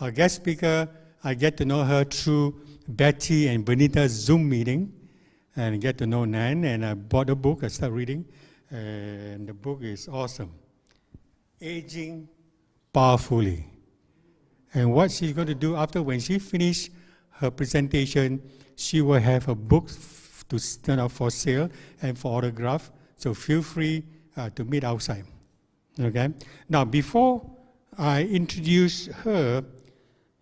Our guest speaker, I get to know her through Betty and Benita's Zoom meeting, and get to know Nan, and I bought a book, I started reading, and the book is awesome. Aging Powerfully. And what she's going to do after, when she finishes her presentation, she will have a book to stand up for sale and for autograph, so feel free to meet outside. Okay? Now, before I introduce her,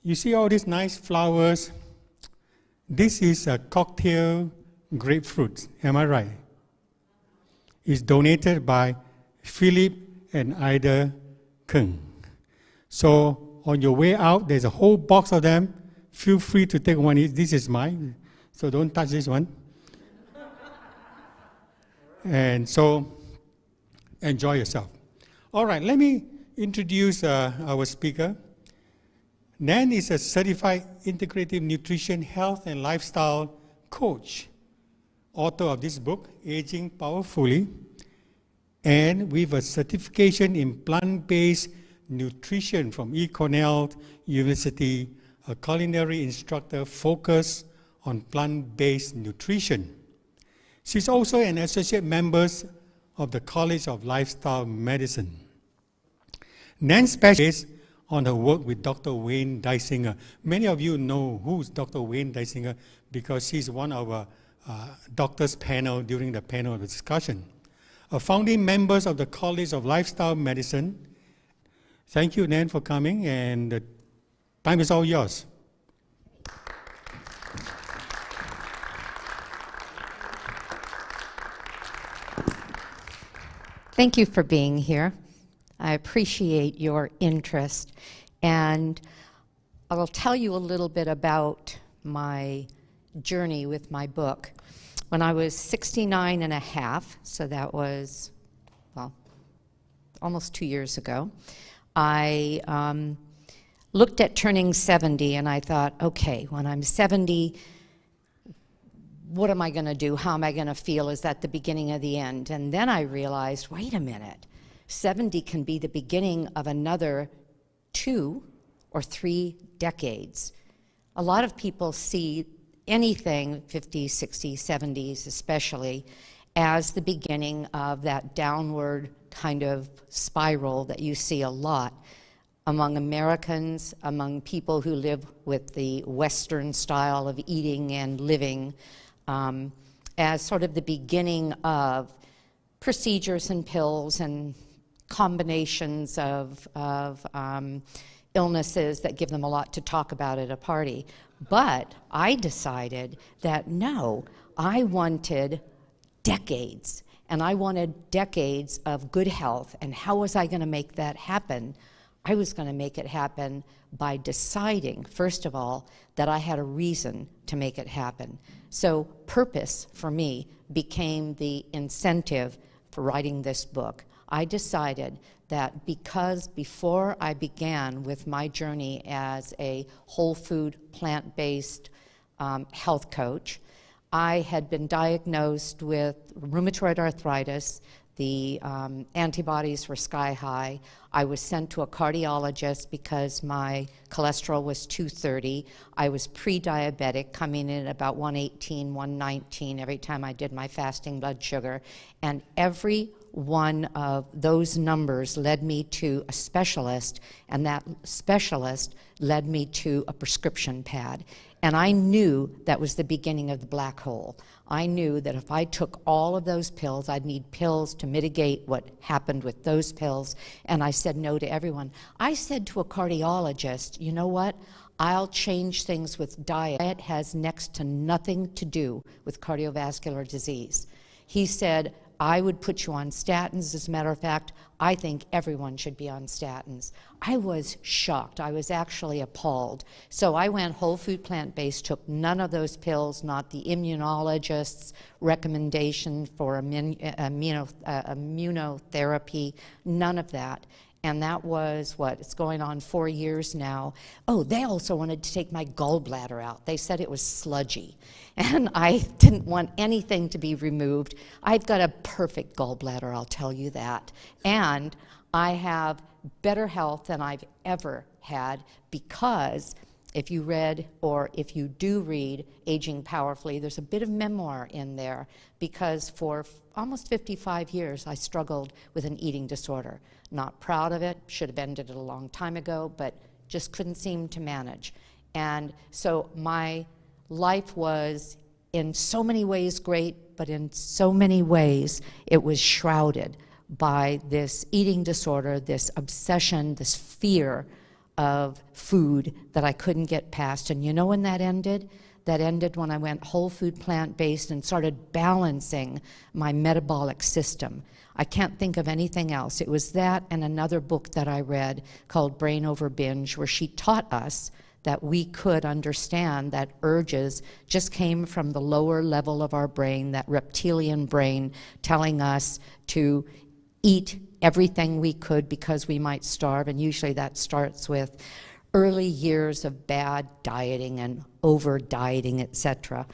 you see all these nice flowers? This is a cocktail grapefruit, am I right? It's donated by Philip and Ida Kung. So on your way out, there's a whole box of them. Feel free to take one. This is mine, so don't touch this one. And so enjoy yourself. All right, let me introduce our speaker. Nan is a certified integrative nutrition, health, and lifestyle coach, author of this book, Aging Powerfully, and with a certification in plant-based nutrition from Cornell University, a culinary instructor focused on plant-based nutrition. She's also an associate member of the College of Lifestyle Medicine. Nan specializes on her work with Dr. Wayne Dysinger. Many of you know who's Dr. Wayne Dysinger because she's one of our doctors panel during the panel discussion. A founding members of the College of Lifestyle Medicine. Thank you, Nan, for coming, and the time is all yours. Thank you for being here. I appreciate your interest, and I will tell you a little bit about my journey with my book. When I was 69 and a half, so that was, well, almost 2 years ago, I looked at turning 70, and I thought, okay, when I'm 70, what am I going to do? How am I going to feel? Is that the beginning of the end? And then I realized, wait a minute, 70 can be the beginning of another 2 or 3 decades. A lot of people see anything, 50s, 60s, 70s especially, as the beginning of that downward kind of spiral that you see a lot among Americans, among people who live with the Western style of eating and living, as sort of the beginning of procedures and pills and combinations of illnesses that give them a lot to talk about at a party. But I decided that no, I wanted decades, and I wanted decades of good health. And how was I going to make that happen? I was going to make it happen by deciding, first of all, that I had a reason to make it happen. So purpose, for me, became the incentive for writing this book. I decided that because before I began with my journey as a whole food, plant-based health coach, I had been diagnosed with rheumatoid arthritis. The antibodies were sky high. I was sent to a cardiologist because my cholesterol was 230. I was pre-diabetic, coming in at about 118, 119 every time I did my fasting blood sugar. And every one of those numbers led me to a specialist, and that specialist led me to a prescription pad. And I knew that was the beginning of the black hole. I knew that if I took all of those pills, I'd need pills to mitigate what happened with those pills. And I said no to everyone. I said to a cardiologist, you know what? I'll change things with diet. Diet has next to nothing to do with cardiovascular disease. He said, I would put you on statins. As a matter of fact, I think everyone should be on statins. I was shocked. I was actually appalled. So I went whole food plant-based, took none of those pills, not the immunologist's recommendation for immunotherapy, none of that. And that was, what, it's going on 4 years now. Oh, they also wanted to take my gallbladder out. They said it was sludgy. And I didn't want anything to be removed. I've got a perfect gallbladder, I'll tell you that. And I have better health than I've ever had, because if you read, or if you do read Aging Powerfully, there's a bit of memoir in there, because for almost 55 years I struggled with an eating disorder. Not proud of it, should have ended it a long time ago, but just couldn't seem to manage. And so my life was in so many ways great, but in so many ways it was shrouded by this eating disorder, this obsession, this fear of food that I couldn't get past. And you know when that ended? That ended when I went whole food, plant-based, and started balancing my metabolic system. I can't think of anything else. It was that and another book that I read called Brain Over Binge, where she taught us that we could understand that urges just came from the lower level of our brain, that reptilian brain telling us to eat everything we could because we might starve, and usually that starts with early years of bad dieting and over dieting, etc.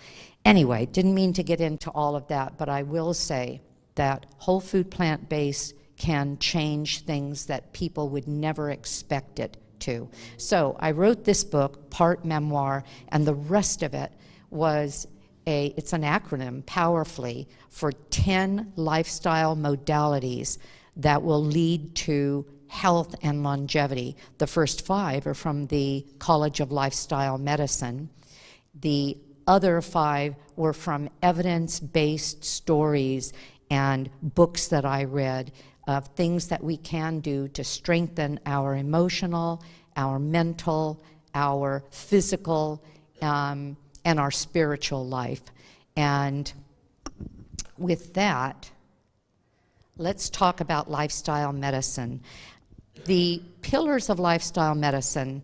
Anyway, didn't mean to get into all of that, but I will say that whole food plant-based can change things that people would never expect it to. So I wrote this book, part memoir, and the rest of it was it's an acronym, Powerfully, for 10 lifestyle modalities that will lead to health and longevity. The first 5 are from the College of Lifestyle Medicine. The other 5 were from evidence-based stories and books that I read of things that we can do to strengthen our emotional, our mental, our physical, and our spiritual life. And with that, let's talk about lifestyle medicine. The pillars of lifestyle medicine,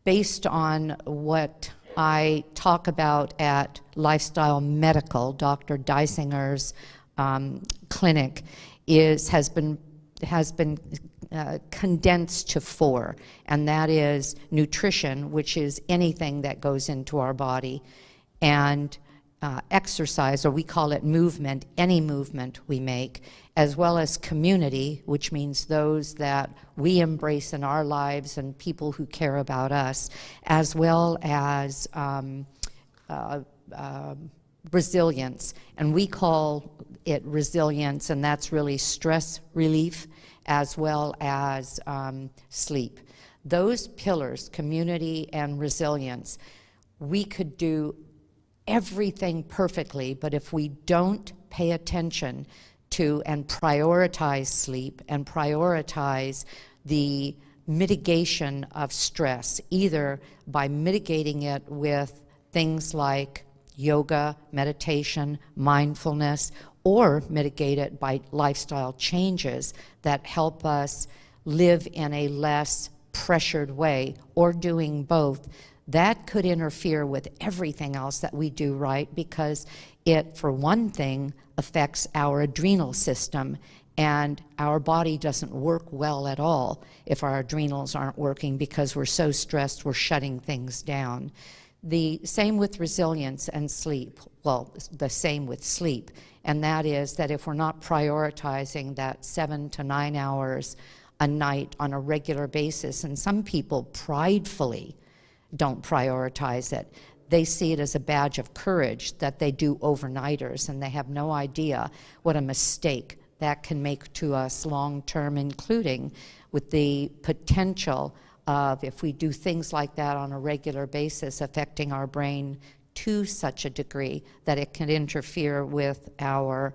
based on what I talk about at Lifestyle Medical, Dr. Deisinger's clinic, has been condensed to 4, and that is nutrition, which is anything that goes into our body, and exercise, or we call it movement, any movement we make, as well as community, which means those that we embrace in our lives and people who care about us, as well as resilience. And we call it resilience, and that's really stress relief as well as sleep. Those pillars, community and resilience, we could do everything perfectly, but if we don't pay attention to and prioritize sleep and prioritize the mitigation of stress, either by mitigating it with things like yoga, meditation, mindfulness, or mitigate it by lifestyle changes that help us live in a less pressured way, or doing both, that could interfere with everything else that we do right, because it, for one thing, affects our adrenal system, and our body doesn't work well at all if our adrenals aren't working, because we're so stressed we're shutting things down. The same with resilience and sleep. Well, the same with sleep, and that is that if we're not prioritizing that 7 to 9 hours a night on a regular basis, and some people pridefully don't prioritize it. They see it as a badge of courage that they do overnighters, and they have no idea what a mistake that can make to us long term, including with the potential of, if we do things like that on a regular basis, affecting our brain to such a degree that it can interfere with our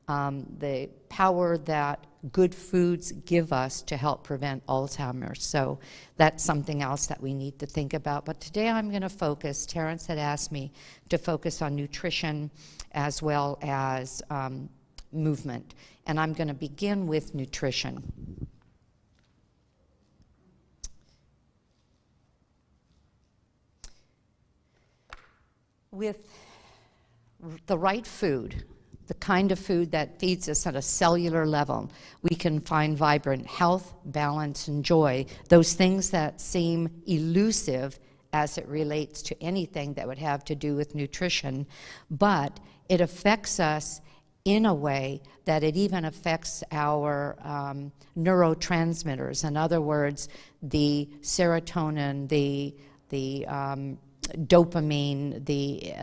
the power that good foods give us to help prevent Alzheimer's. So that's something else that we need to think about. But today I'm going to focus, Terrence had asked me to focus on nutrition as well as movement. And I'm going to begin with nutrition. With the right food, the kind of food that feeds us at a cellular level, we can find vibrant health, balance, and joy, those things that seem elusive as it relates to anything that would have to do with nutrition, but it affects us in a way that it even affects our neurotransmitters. In other words, the serotonin, the dopamine, the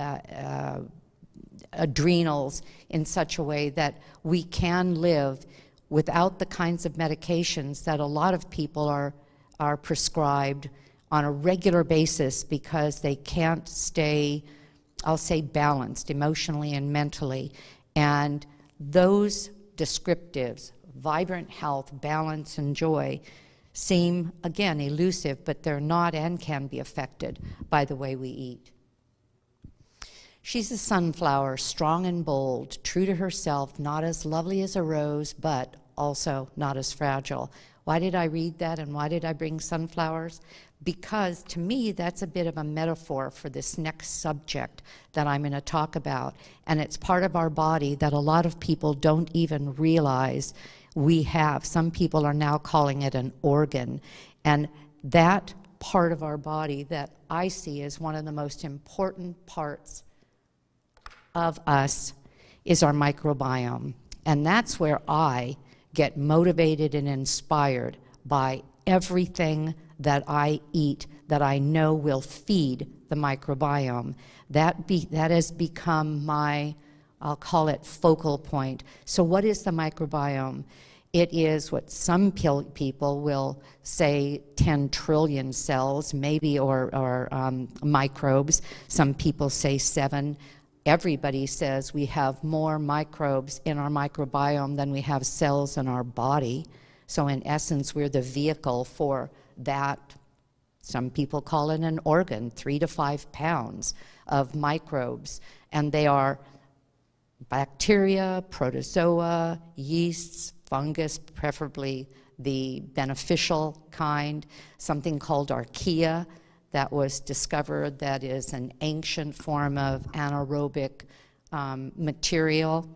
adrenals, in such a way that we can live without the kinds of medications that a lot of people are prescribed on a regular basis because they can't stay, I'll say, balanced emotionally and mentally. And those descriptives, vibrant health, balance, and joy, seem, again, elusive, but they're not and can be affected by the way we eat. She's a sunflower, strong and bold, true to herself, not as lovely as a rose, but also not as fragile. Why did I read that, and why did I bring sunflowers? Because to me, that's a bit of a metaphor for this next subject that I'm going to talk about. And it's part of our body that a lot of people don't even realize we have. Some people are now calling it an organ. And that part of our body that I see as one of the most important parts of us is our microbiome. And that's where I get motivated and inspired by everything that I eat that I know will feed the microbiome. That has become my, I'll call it, focal point. So what is the microbiome? It is what some people will say 10 trillion cells, maybe, or microbes. Some people say 7. Everybody says we have more microbes in our microbiome than we have cells in our body. So in essence, we're the vehicle for that. Some people call it an organ, 3 to 5 pounds of microbes. And they are bacteria, protozoa, yeasts, fungus, preferably the beneficial kind, something called archaea that was discovered that is an ancient form of anaerobic material.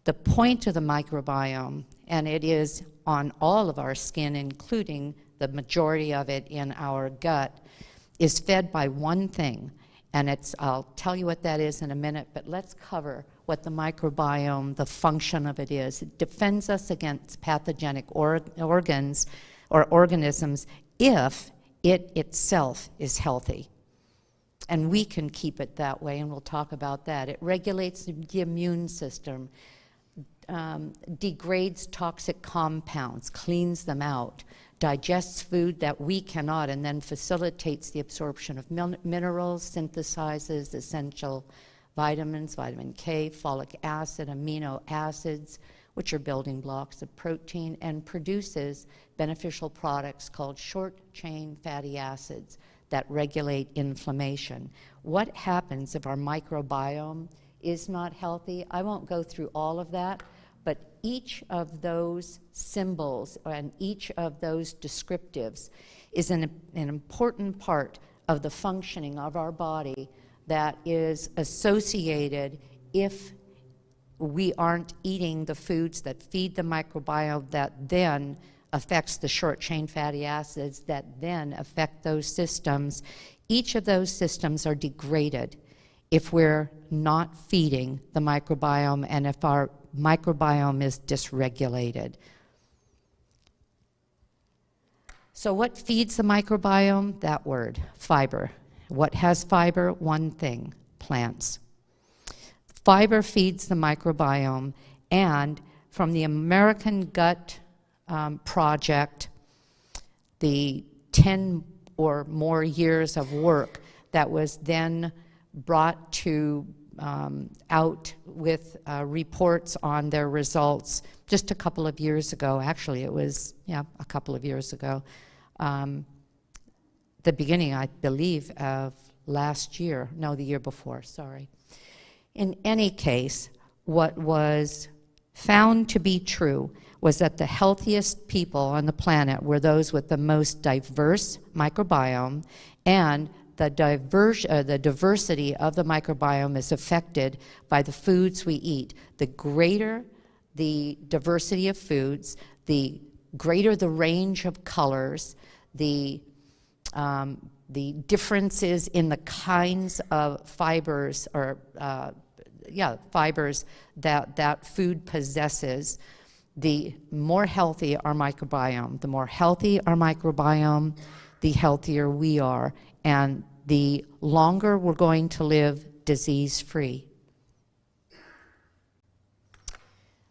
The point of the microbiome, and it is on all of our skin, including the majority of it in our gut, is fed by one thing, and I'll tell you what that is in a minute, but let's cover what the microbiome, the function of it is. It defends us against pathogenic organs or organisms if it itself is healthy. And we can keep it that way, and we'll talk about that. It regulates the immune system, degrades toxic compounds, cleans them out, digests food that we cannot, and then facilitates the absorption of minerals, synthesizes essential vitamins, vitamin K, folic acid, amino acids, which are building blocks of protein, and produces beneficial products called short-chain fatty acids that regulate inflammation. What happens if our microbiome is not healthy? I won't go through all of that, but each of those symbols and each of those descriptives is an important part of the functioning of our body that is associated if we aren't eating the foods that feed the microbiome that then affects the short-chain fatty acids that then affect those systems. Each of those systems are degraded if we're not feeding the microbiome and if our microbiome is dysregulated. So what feeds the microbiome? That word, fiber. What has fiber? One thing, plants. Fiber feeds the microbiome, and from the American Gut Project, the 10 or more years of work that was then brought to out with reports on their results just a couple of years ago. Actually, it was, a couple of years ago. The beginning, I believe, of last year. No, the year before, sorry. In any case, what was found to be true was that the healthiest people on the planet were those with the most diverse microbiome, and the diversity of the microbiome is affected by the foods we eat. The greater the diversity of foods, the greater the range of colors, the differences in the kinds of fibers or fibers that food possesses, the more healthy our microbiome. The more healthy our microbiome, the healthier we are, and the longer we're going to live disease-free.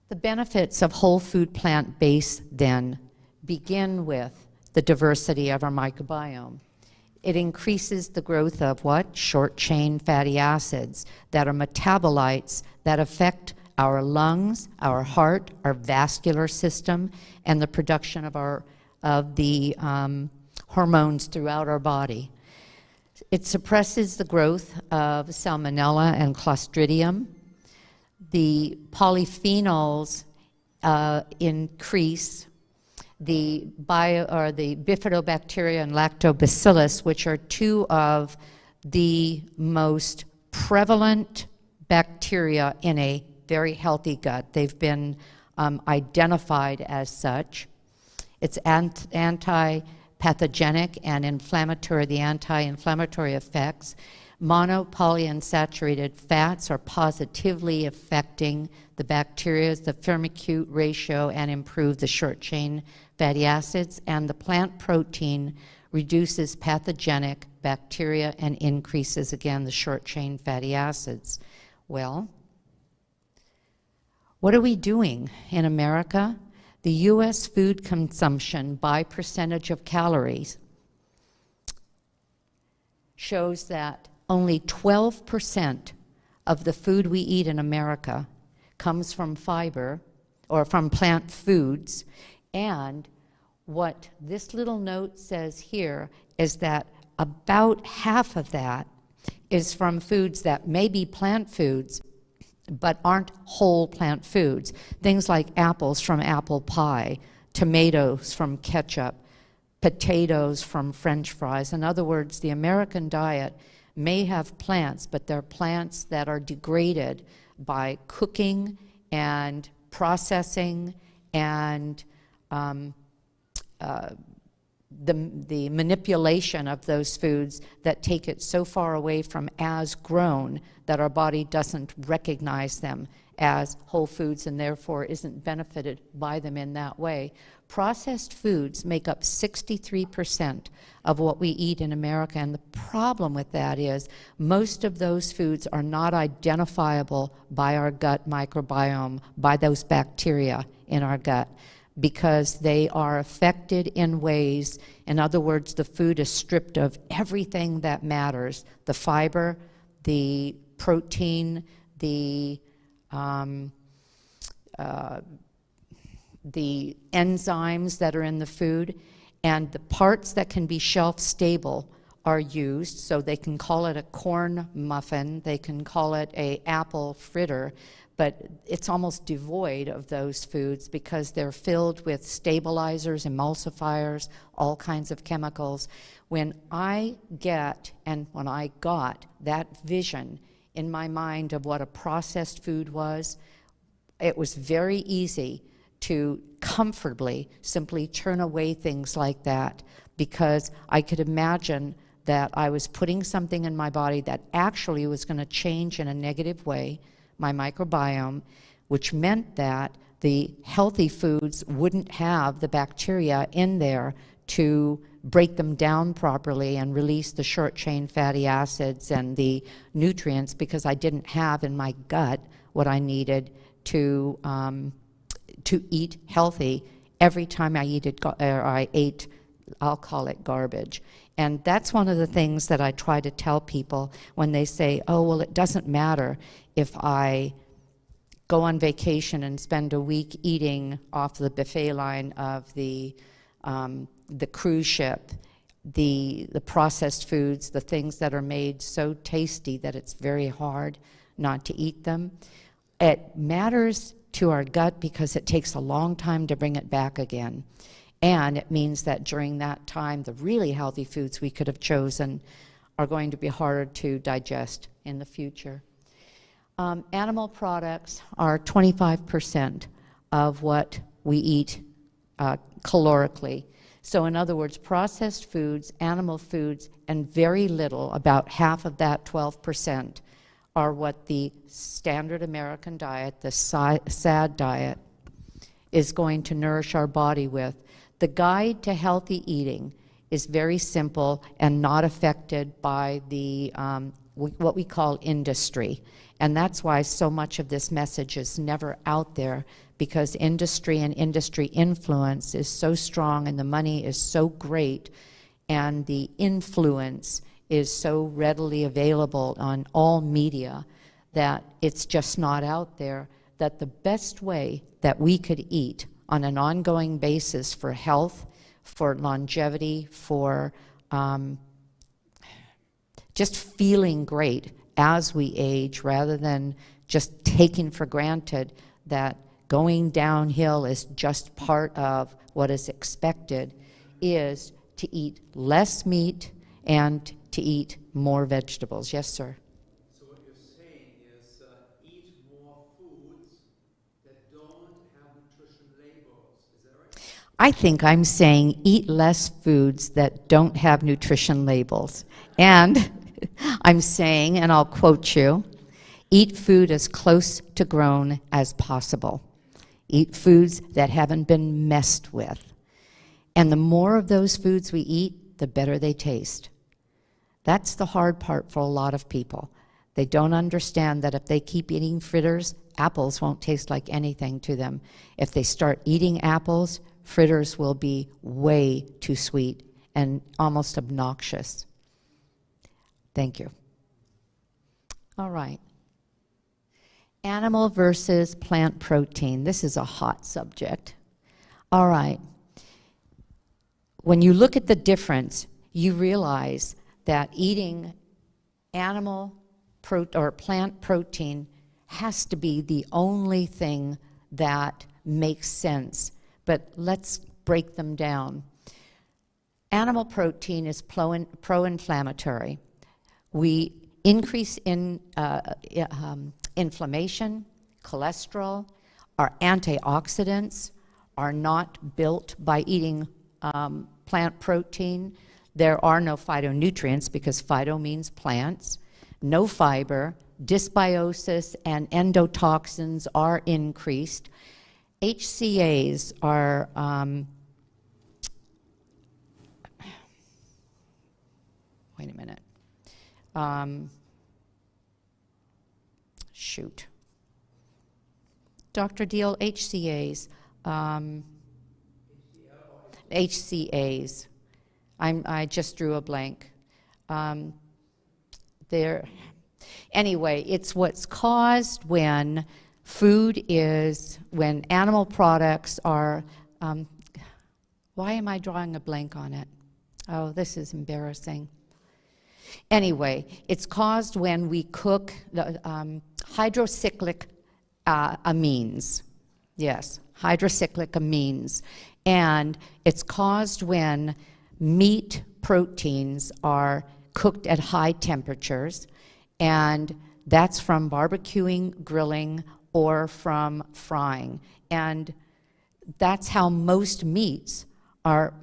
The benefits of whole food plant-based then begin with the diversity of our microbiome. It increases the growth of what? Short-chain fatty acids that are metabolites that affect our lungs, our heart, our vascular system, and the production of the hormones throughout our body. It suppresses the growth of Salmonella and Clostridium. The polyphenols increase the bifidobacteria and lactobacillus, which are two of the most prevalent bacteria in a very healthy gut. They've been identified as such. It's anti-pathogenic and inflammatory, the anti-inflammatory effects. Mono, polyunsaturated fats are positively affecting the bacteria, the firmicute ratio, and improve the short-chain fatty acids. And the plant protein reduces pathogenic bacteria and increases, again, the short-chain fatty acids. Well, what are we doing in America? The U.S. food consumption by percentage of calories shows that only 12% of the food we eat in America comes from fiber or from plant foods. And what this little note says here is that about half of that is from foods that may be plant foods but aren't whole plant foods. Things like apples from apple pie, tomatoes from ketchup, potatoes from French fries. In other words, the American diet may have plants, but they're plants that are degraded by cooking and processing and the manipulation of those foods that take it so far away from as grown that our body doesn't recognize them as whole foods and therefore isn't benefited by them in that way. Processed foods make up 63% of what we eat in America, and the problem with that is most of those foods are not identifiable by our gut microbiome, by those bacteria in our gut, because they are affected in ways, in other words, the food is stripped of everything that matters, the fiber, the protein, the enzymes that are in the food, and the parts that can be shelf stable are used. So they can call it a corn muffin, they can call it an apple fritter, but it's almost devoid of those foods because they're filled with stabilizers, emulsifiers, all kinds of chemicals. When I got that vision in my mind of what a processed food was, it was very easy to comfortably simply turn away things like that, because I could imagine that I was putting something in my body that actually was going to change in a negative way my microbiome, which meant that the healthy foods wouldn't have the bacteria in there to break them down properly and release the short-chain fatty acids and the nutrients, because I didn't have in my gut what I needed to eat healthy every time I ate, I'll call it garbage. And that's one of the things that I try to tell people when they say, oh, well, it doesn't matter if I go on vacation and spend a week eating off the buffet line of the cruise ship, the processed foods, the things that are made so tasty that it's very hard not to eat them. It matters to our gut because it takes a long time to bring it back again. And it means that during that time, the really healthy foods we could have chosen are going to be harder to digest in the future. Animal products are 25% of what we eat calorically. So in other words, processed foods, animal foods, and very little, about half of that 12%, are what the standard American diet, the SAD diet, is going to nourish our body with. The guide to healthy eating is very simple and not affected by the what we call industry. And that's why so much of this message is never out there, because industry and industry influence is so strong and the money is so great and the influence is so readily available on all media that it's just not out there, that the best way that we could eat on an ongoing basis for health, for longevity, for just feeling great as we age, rather than just taking for granted that going downhill is just part of what is expected, is to eat less meat and to eat more vegetables. Yes, sir? So what you're saying is eat more foods that don't have nutrition labels. Is that right? I think I'm saying eat less foods that don't have nutrition labels. And I'm saying, and I'll quote you, eat food as close to grown as possible. Eat foods that haven't been messed with. And the more of those foods we eat, the better they taste. That's the hard part for a lot of people. They don't understand that if they keep eating fritters, apples won't taste like anything to them. If they start eating apples, fritters will be way too sweet and almost obnoxious. Thank you. All right. Animal versus plant protein. This is a hot subject. All right. When you look at the difference, you realize that eating animal or plant protein has to be the only thing that makes sense. But let's break them down. Animal protein is pro-inflammatory. We increase in inflammation, cholesterol. Our antioxidants are not built by eating plant protein. There are no phytonutrients, because phyto means plants. No fiber, dysbiosis, and endotoxins are increased. HCAs are wait a minute. Shoot. Dr. Diehl, HCAs. HCAs. I just drew a blank. Anyway, it's what's caused when when animal products are, why am I drawing a blank on it? Oh, this is embarrassing. Anyway, it's caused when we cook the hydrocyclic amines. Yes, hydrocyclic amines. And it's caused when meat proteins are cooked at high temperatures, and that's from barbecuing, grilling, or from frying. And that's how most meats are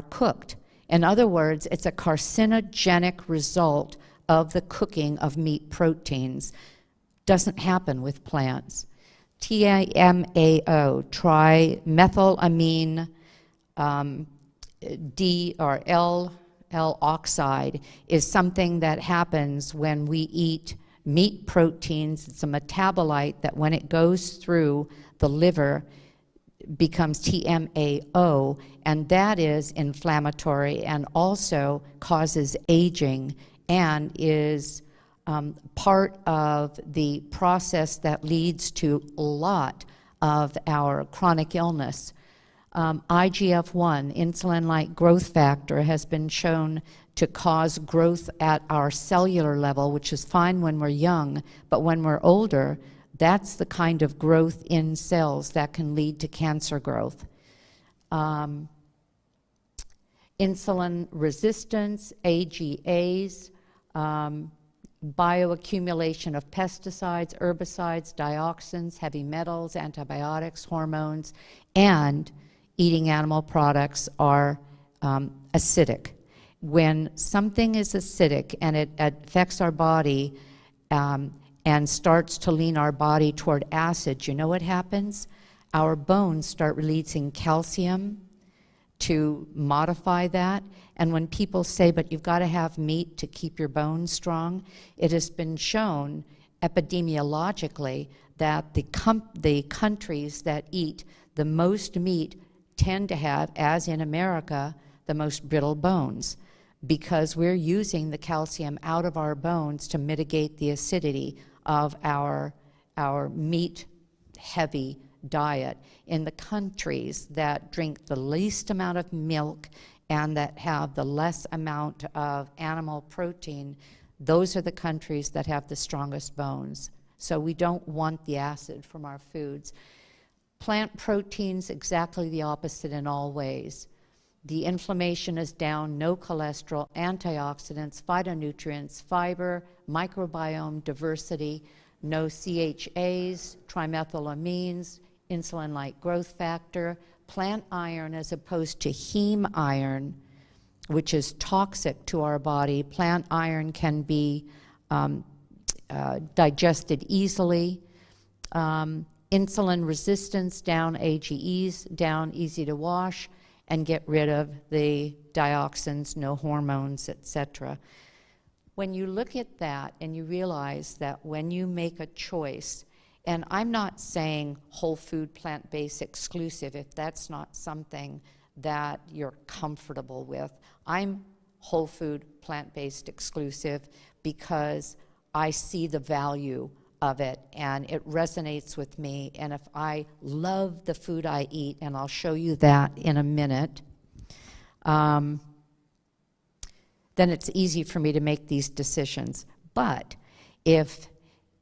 cooked. In other words, it's a carcinogenic result of the cooking of meat proteins. Doesn't happen with plants. TMAO, trimethylamine D or L oxide, is something that happens when we eat meat proteins. It's a metabolite that when it goes through the liver becomes TMAO, and that is inflammatory and also causes aging and is part of the process that leads to a lot of our chronic illness. IGF-1, insulin-like growth factor, has been shown to cause growth at our cellular level, which is fine when we're young, but when we're older, that's the kind of growth in cells that can lead to cancer growth. Insulin resistance, AGAs, bioaccumulation of pesticides, herbicides, dioxins, heavy metals, antibiotics, hormones, and eating animal products are acidic. When something is acidic and it affects our body, and starts to lean our body toward acid, you know what happens? Our bones start releasing calcium to modify that. And when people say, but you've got to have meat to keep your bones strong, it has been shown epidemiologically that the countries that eat the most meat tend to have, as in America, the most brittle bones, because we're using the calcium out of our bones to mitigate the acidity of our meat-heavy diet. In the countries that drink the least amount of milk and that have the less amount of animal protein, those are the countries that have the strongest bones. So we don't want the acid from our foods. Plant proteins, exactly the opposite in all ways. The inflammation is down, no cholesterol, antioxidants, phytonutrients, fiber, microbiome diversity, no CHAs, trimethylamines, insulin-like growth factor, plant iron as opposed to heme iron, which is toxic to our body. Plant iron can be digested easily. Insulin resistance down, AGEs down, easy to wash, and get rid of the dioxins, no hormones, etc. When you look at that and you realize that when you make a choice, and I'm not saying whole food, plant-based exclusive if that's not something that you're comfortable with. I'm whole food, plant-based exclusive because I see the value of it and it resonates with me. And if I love the food I eat, and I'll show you that in a minute, then it's easy for me to make these decisions. But if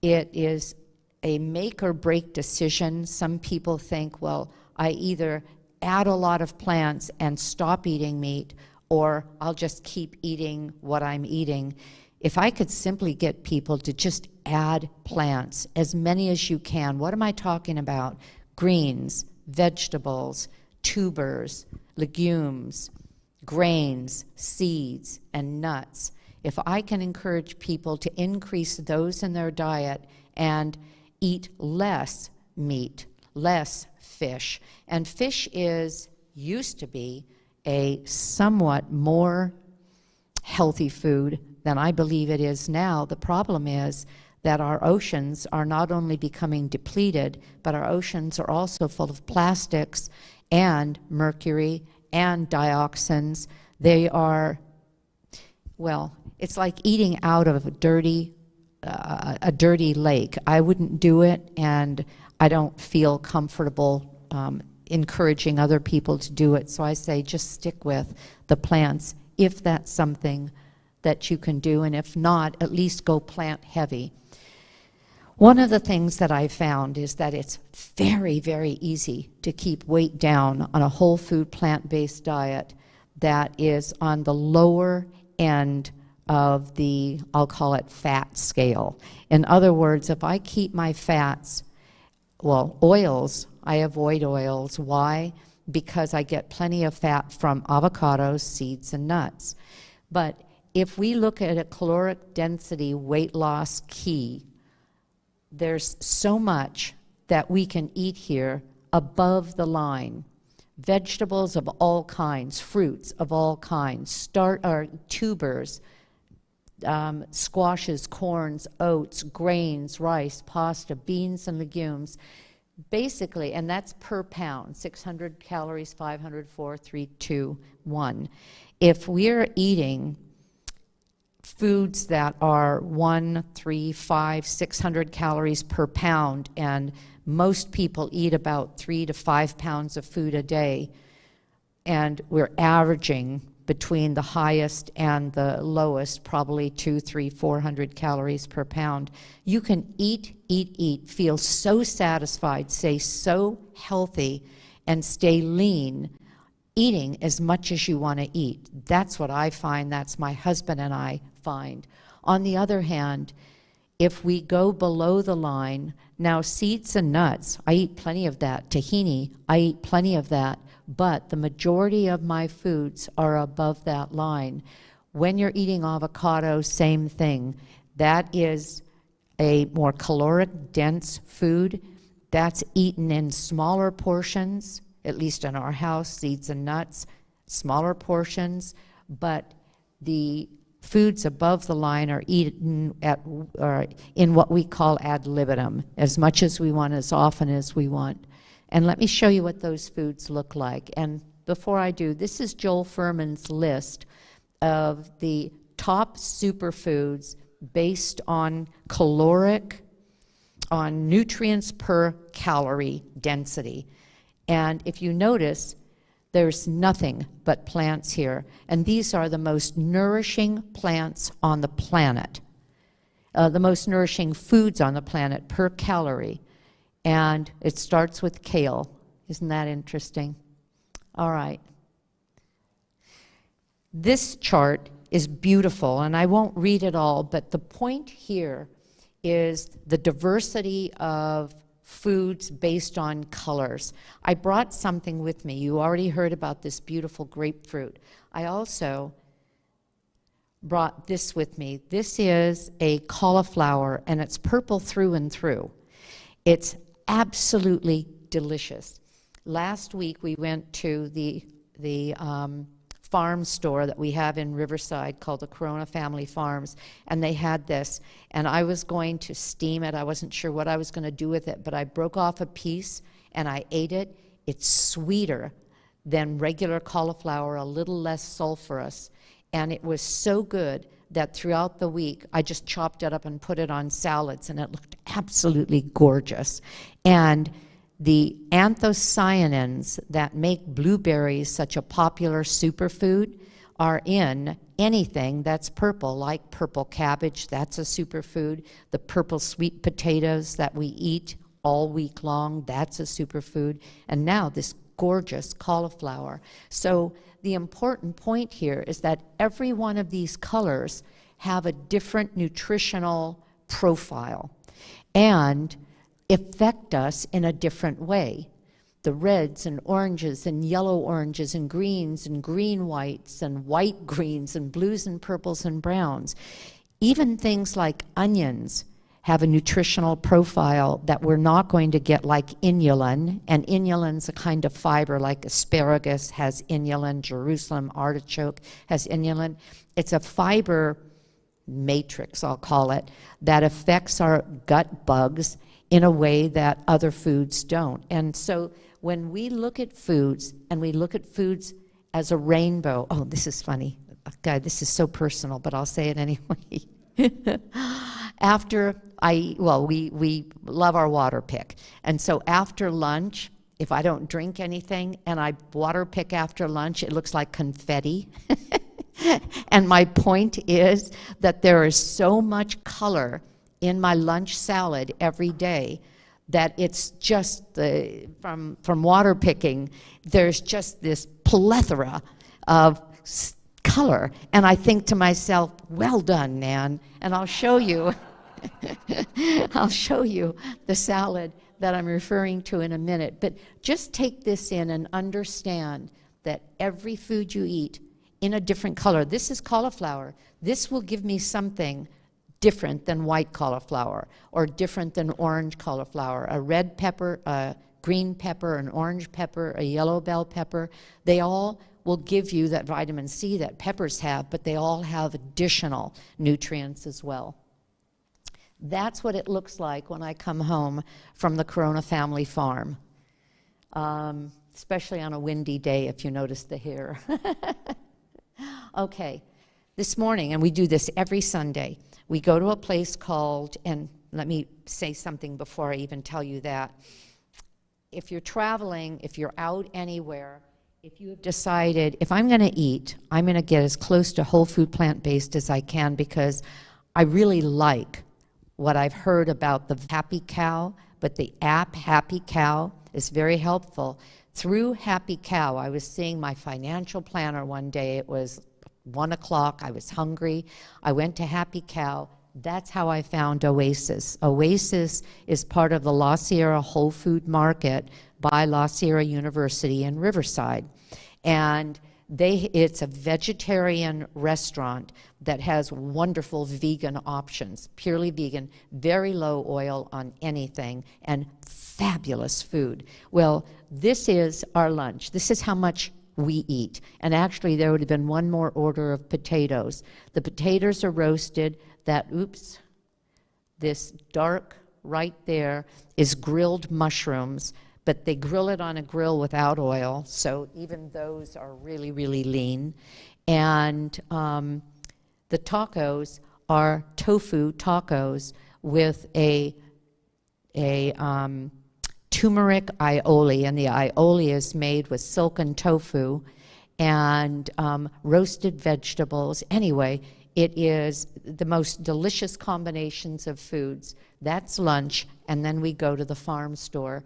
it is a make or break decision, some people think, well, I either add a lot of plants and stop eating meat, or I'll just keep eating what I'm eating. If I could simply get people to just add plants, as many as you can. What am I talking about? Greens, vegetables, tubers, legumes, grains, seeds, and nuts. If I can encourage people to increase those in their diet and eat less meat, less fish. And fish used to be a somewhat more healthy food than I believe it is now. The problem is that our oceans are not only becoming depleted, but our oceans are also full of plastics and mercury and dioxins. They are, well, it's like eating out of a dirty lake. I wouldn't do it, and I don't feel comfortable encouraging other people to do it. So I say just stick with the plants if that's something that you can do, and if not, at least go plant heavy. One of the things that I found is that it's very, very easy to keep weight down on a whole food plant-based diet that is on the lower end of the, I'll call it fat scale. In other words, if I keep my fats, well, oils, I avoid oils. Why? Because I get plenty of fat from avocados, seeds, and nuts. But if we look at a caloric density weight loss key, there's so much that we can eat here above the line. Vegetables of all kinds, fruits of all kinds, tubers, squashes, corns, oats, grains, rice, pasta, beans, and legumes. Basically, and that's per pound, 600 calories, 500, 4, 3, 2, 1. If we're eating foods that are 1, 3, 5, 600 calories per pound, and most people eat about 3 to 5 pounds of food a day, and we're averaging between the highest and the lowest, probably 200, 300, 400 calories per pound. You can eat, feel so satisfied, stay so healthy, and stay lean, eating as much as you want to eat. That's what I find. That's my husband and I find. On the other hand, if we go below the line, now seeds and nuts, I eat plenty of that. Tahini, I eat plenty of that. But the majority of my foods are above that line. When you're eating avocado, same thing. That is a more caloric dense food that's eaten in smaller portions, at least in our house, seeds and nuts, smaller portions, but the foods above the line are eaten in what we call ad libitum, as much as we want, as often as we want. And let me show you what those foods look like. And before I do, this is Joel Fuhrman's list of the top superfoods based on on nutrients per calorie density. And if you notice, there's nothing but plants here. And these are the most nourishing plants on the planet, the most nourishing foods on the planet per calorie. And it starts with kale. Isn't that interesting? All right. This chart is beautiful, and I won't read it all, but the point here is the diversity of foods based on colors. I brought something with me. You already heard about this beautiful grapefruit. I also brought this with me. This is a cauliflower, and it's purple through and through. It's absolutely delicious. Last week we went to the farm store that we have in Riverside called the Corona Family Farms, and they had this, and I was going to steam it. I wasn't sure what I was going to do with it, but I broke off a piece and I ate it. It's sweeter than regular cauliflower, a little less sulfurous, and it was so good that throughout the week I just chopped it up and put it on salads, and it looked absolutely gorgeous. And the anthocyanins that make blueberries such a popular superfood are in anything that's purple, like purple cabbage, that's a superfood. The purple sweet potatoes that we eat all week long, that's a superfood. And now this gorgeous cauliflower. So the important point here is that every one of these colors have a different nutritional profile and affect us in a different way. The reds and oranges and yellow oranges and green whites and white greens and blues and purples and browns. Even things like onions have a nutritional profile that we're not going to get like inulin, and inulin's a kind of fiber like asparagus has inulin, Jerusalem artichoke has inulin. It's a fiber matrix, I'll call it, that affects our gut bugs in a way that other foods don't. And so when we look at foods, and we look at foods as a rainbow, oh, this is funny. God, this is so personal, but I'll say it anyway. We love our water pick. And so after lunch, if I don't drink anything and I water pick after lunch, it looks like confetti. And my point is that there is so much color in my lunch salad every day that it's just from water picking, there's just this plethora of color. And I think to myself, well done, Nan. And I'll show you, I'll show you the salad that I'm referring to in a minute. But just take this in and understand that every food you eat in a different color. This is cauliflower. This will give me something different than white cauliflower, or different than orange cauliflower. A red pepper, a green pepper, an orange pepper, a yellow bell pepper, they all will give you that vitamin C that peppers have, but they all have additional nutrients as well. That's what it looks like when I come home from the Corona Family Farm, especially on a windy day, if you notice the hair. Okay, this morning, and we do this every Sunday, we go to a place called, and let me say something before I even tell you that. If you're traveling, if you're out anywhere, if you have decided, if I'm going to eat, I'm going to get as close to whole food plant-based as I can, because I really like what I've heard about the Happy Cow, but the app Happy Cow is very helpful. Through Happy Cow, I was seeing my financial planner one day. It was 1 o'clock, I was hungry. I went to Happy Cow. That's how I found Oasis. Oasis is part of the La Sierra Whole Food Market by La Sierra University in Riverside. And It's a vegetarian restaurant that has wonderful vegan options, purely vegan, very low oil on anything, and fabulous food. Well, this is our lunch. This is how much we eat. And actually, there would have been one more order of potatoes. The potatoes are roasted. This dark right there is grilled mushrooms, but they grill it on a grill without oil, so even those are really, really lean. And the tacos are tofu tacos with a turmeric aioli, and the aioli is made with silken tofu and roasted vegetables. Anyway, it is the most delicious combinations of foods. That's lunch, and then we go to the farm store.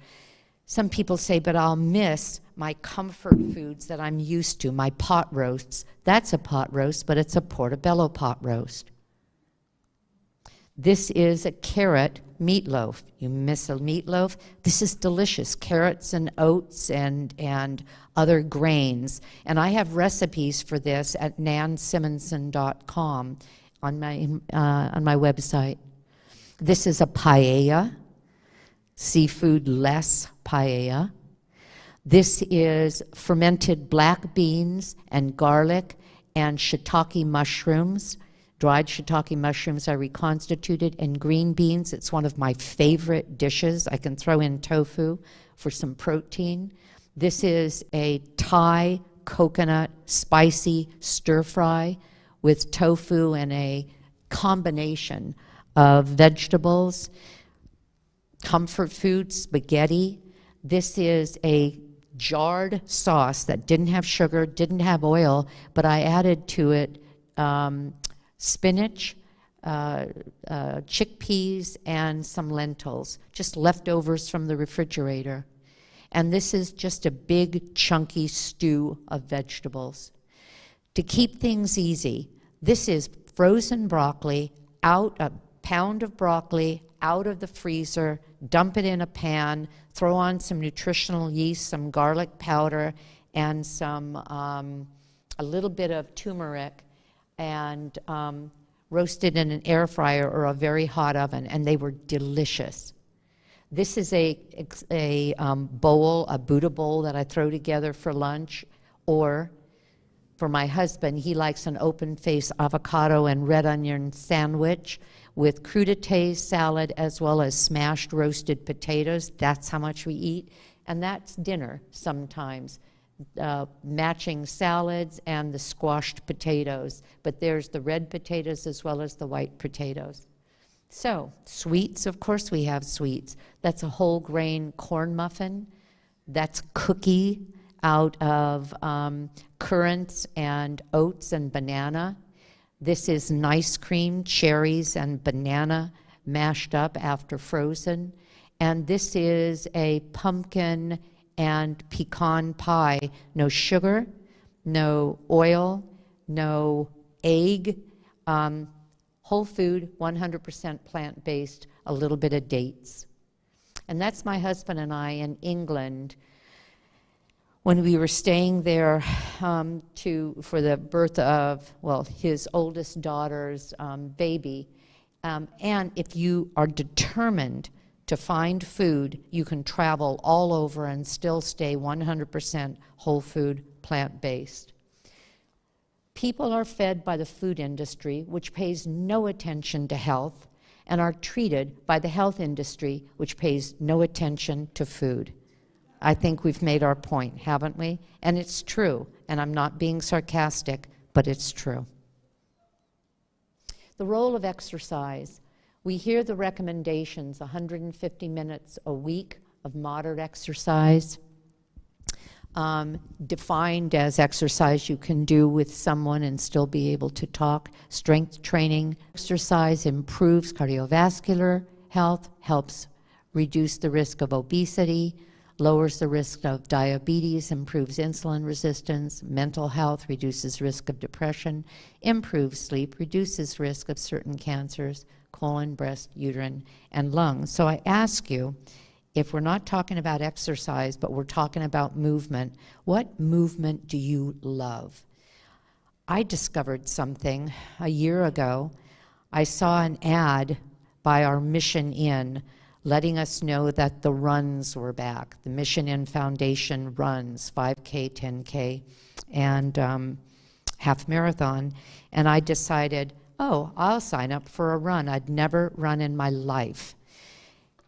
Some people say, but I'll miss my comfort foods that I'm used to, my pot roasts. That's a pot roast, but it's a portobello pot roast. This is a carrot meatloaf. You miss a meatloaf? This is delicious. Carrots and oats and other grains. And I have recipes for this at nansimonson.com on my website. This is a paella, seafood-less paella. This is fermented black beans and garlic and shiitake mushrooms. Dried shiitake mushrooms are reconstituted, and green beans. It's one of my favorite dishes. I can throw in tofu for some protein. This is a Thai coconut spicy stir fry with tofu and a combination of vegetables. Comfort food, spaghetti. This is a jarred sauce that didn't have sugar, didn't have oil, but I added to it spinach, chickpeas, and some lentils, just leftovers from the refrigerator. And this is just a big, chunky stew of vegetables. To keep things easy, this is frozen broccoli, a pound of broccoli out of the freezer, dump it in a pan, throw on some nutritional yeast, some garlic powder, and a little bit of turmeric, and roasted in an air fryer or a very hot oven, and they were delicious. This is a bowl, a Buddha bowl that I throw together for lunch, or for my husband, he likes an open-faced avocado and red onion sandwich with crudités salad as well as smashed roasted potatoes. That's how much we eat, and that's dinner sometimes. Matching salads and the squashed potatoes, but there's the red potatoes as well as the white potatoes. So, sweets, of course we have sweets. That's a whole grain corn muffin. That's cookie out of currants and oats and banana. This is nice cream, cherries and banana mashed up after frozen. And this is a pumpkin and pecan pie. No sugar, no oil, no egg, whole food, 100% plant-based, a little bit of dates. And that's my husband and I in England when we were staying there for the birth of, well, his oldest daughter's baby. And if you are determined to find food, you can travel all over and still stay 100% whole food, plant-based. People are fed by the food industry, which pays no attention to health, and are treated by the health industry, which pays no attention to food. I think we've made our point, haven't we? And it's true, and I'm not being sarcastic, but it's true. The role of exercise. We hear the recommendations, 150 minutes a week of moderate exercise, defined as exercise you can do with someone and still be able to talk. Strength training. Exercise improves cardiovascular health, helps reduce the risk of obesity, lowers the risk of diabetes, improves insulin resistance, mental health, reduces risk of depression, improves sleep, reduces risk of certain cancers, colon, breast, uterine, and lungs. So I ask you, if we're not talking about exercise, but we're talking about movement, what movement do you love? I discovered something a year ago. I saw an ad by our Mission Inn letting us know that the runs were back. The Mission Inn Foundation runs, 5K, 10K, and half marathon. And I decided, oh, I'll sign up for a run. I'd never run in my life,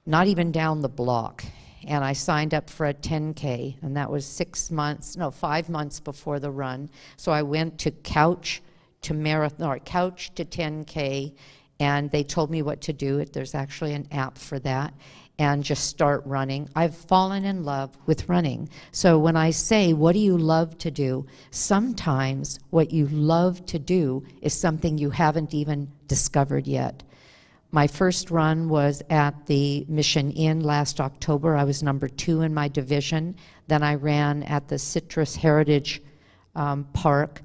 not even down the block. And I signed up for a 10K, and that was 5 months before the run. So I went to couch to marathon, or couch to 10K, and they told me what to do. There's actually an app for that, and just start running. I've fallen in love with running. So when I say, what do you love to do? Sometimes what you love to do is something you haven't even discovered yet. My first run was at the Mission Inn last October. I was number 2 in my division. Then I ran at the Citrus Heritage Park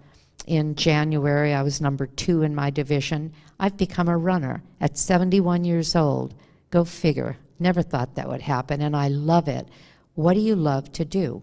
in January. I was number 2 in my division. I've become a runner at 71 years old. Go figure. Never thought that would happen, and I love it. What do you love to do?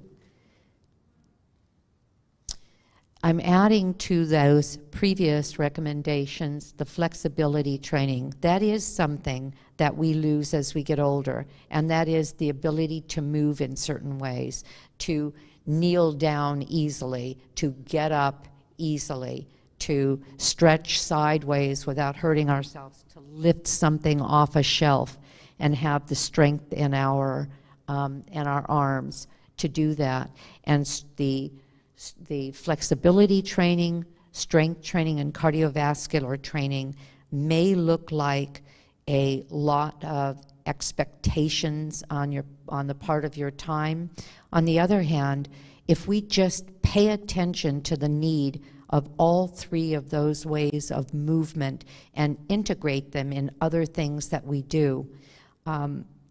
I'm adding to those previous recommendations the flexibility training. That is something that we lose as we get older, and that is the ability to move in certain ways, to kneel down easily, to get up easily, to stretch sideways without hurting ourselves, to lift something off a shelf and have the strength in our arms to do that. And the flexibility training, strength training, and cardiovascular training may look like a lot of expectations on the part of your time. On the other hand, if we just pay attention to the need of all 3 of those ways of movement and integrate them in other things that we do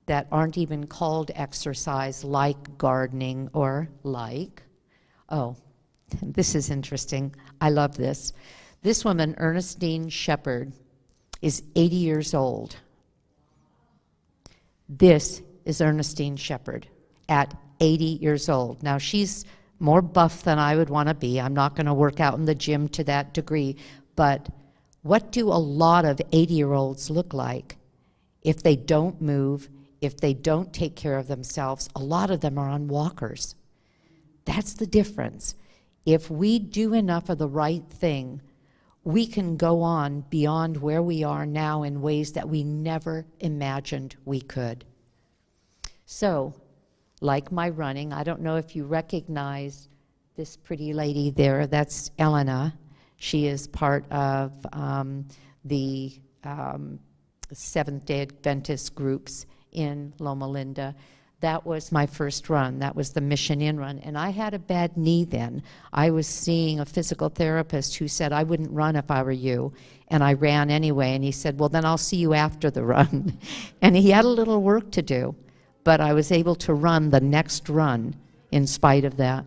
that aren't even called exercise, like gardening or like, oh, this is interesting. I love this. This woman, Ernestine Shepherd, is 80 years old. This is Ernestine Shepherd at 80 years old. Now, she's more buff than I would want to be. I'm not going to work out in the gym to that degree. But what do a lot of 80-year-olds look like if they don't move, if they don't take care of themselves? A lot of them are on walkers. That's the difference. If we do enough of the right thing, we can go on beyond where we are now in ways that we never imagined we could. So, like my running, I don't know if you recognize this pretty lady there. That's Elena. She is part of the Seventh-day Adventist groups in Loma Linda. That was my first run. That was the Mission Inn run. And I had a bad knee then. I was seeing a physical therapist who said, I wouldn't run if I were you. And I ran anyway. And he said, well, then I'll see you after the run. And he had a little work to do. But I was able to run the next run in spite of that.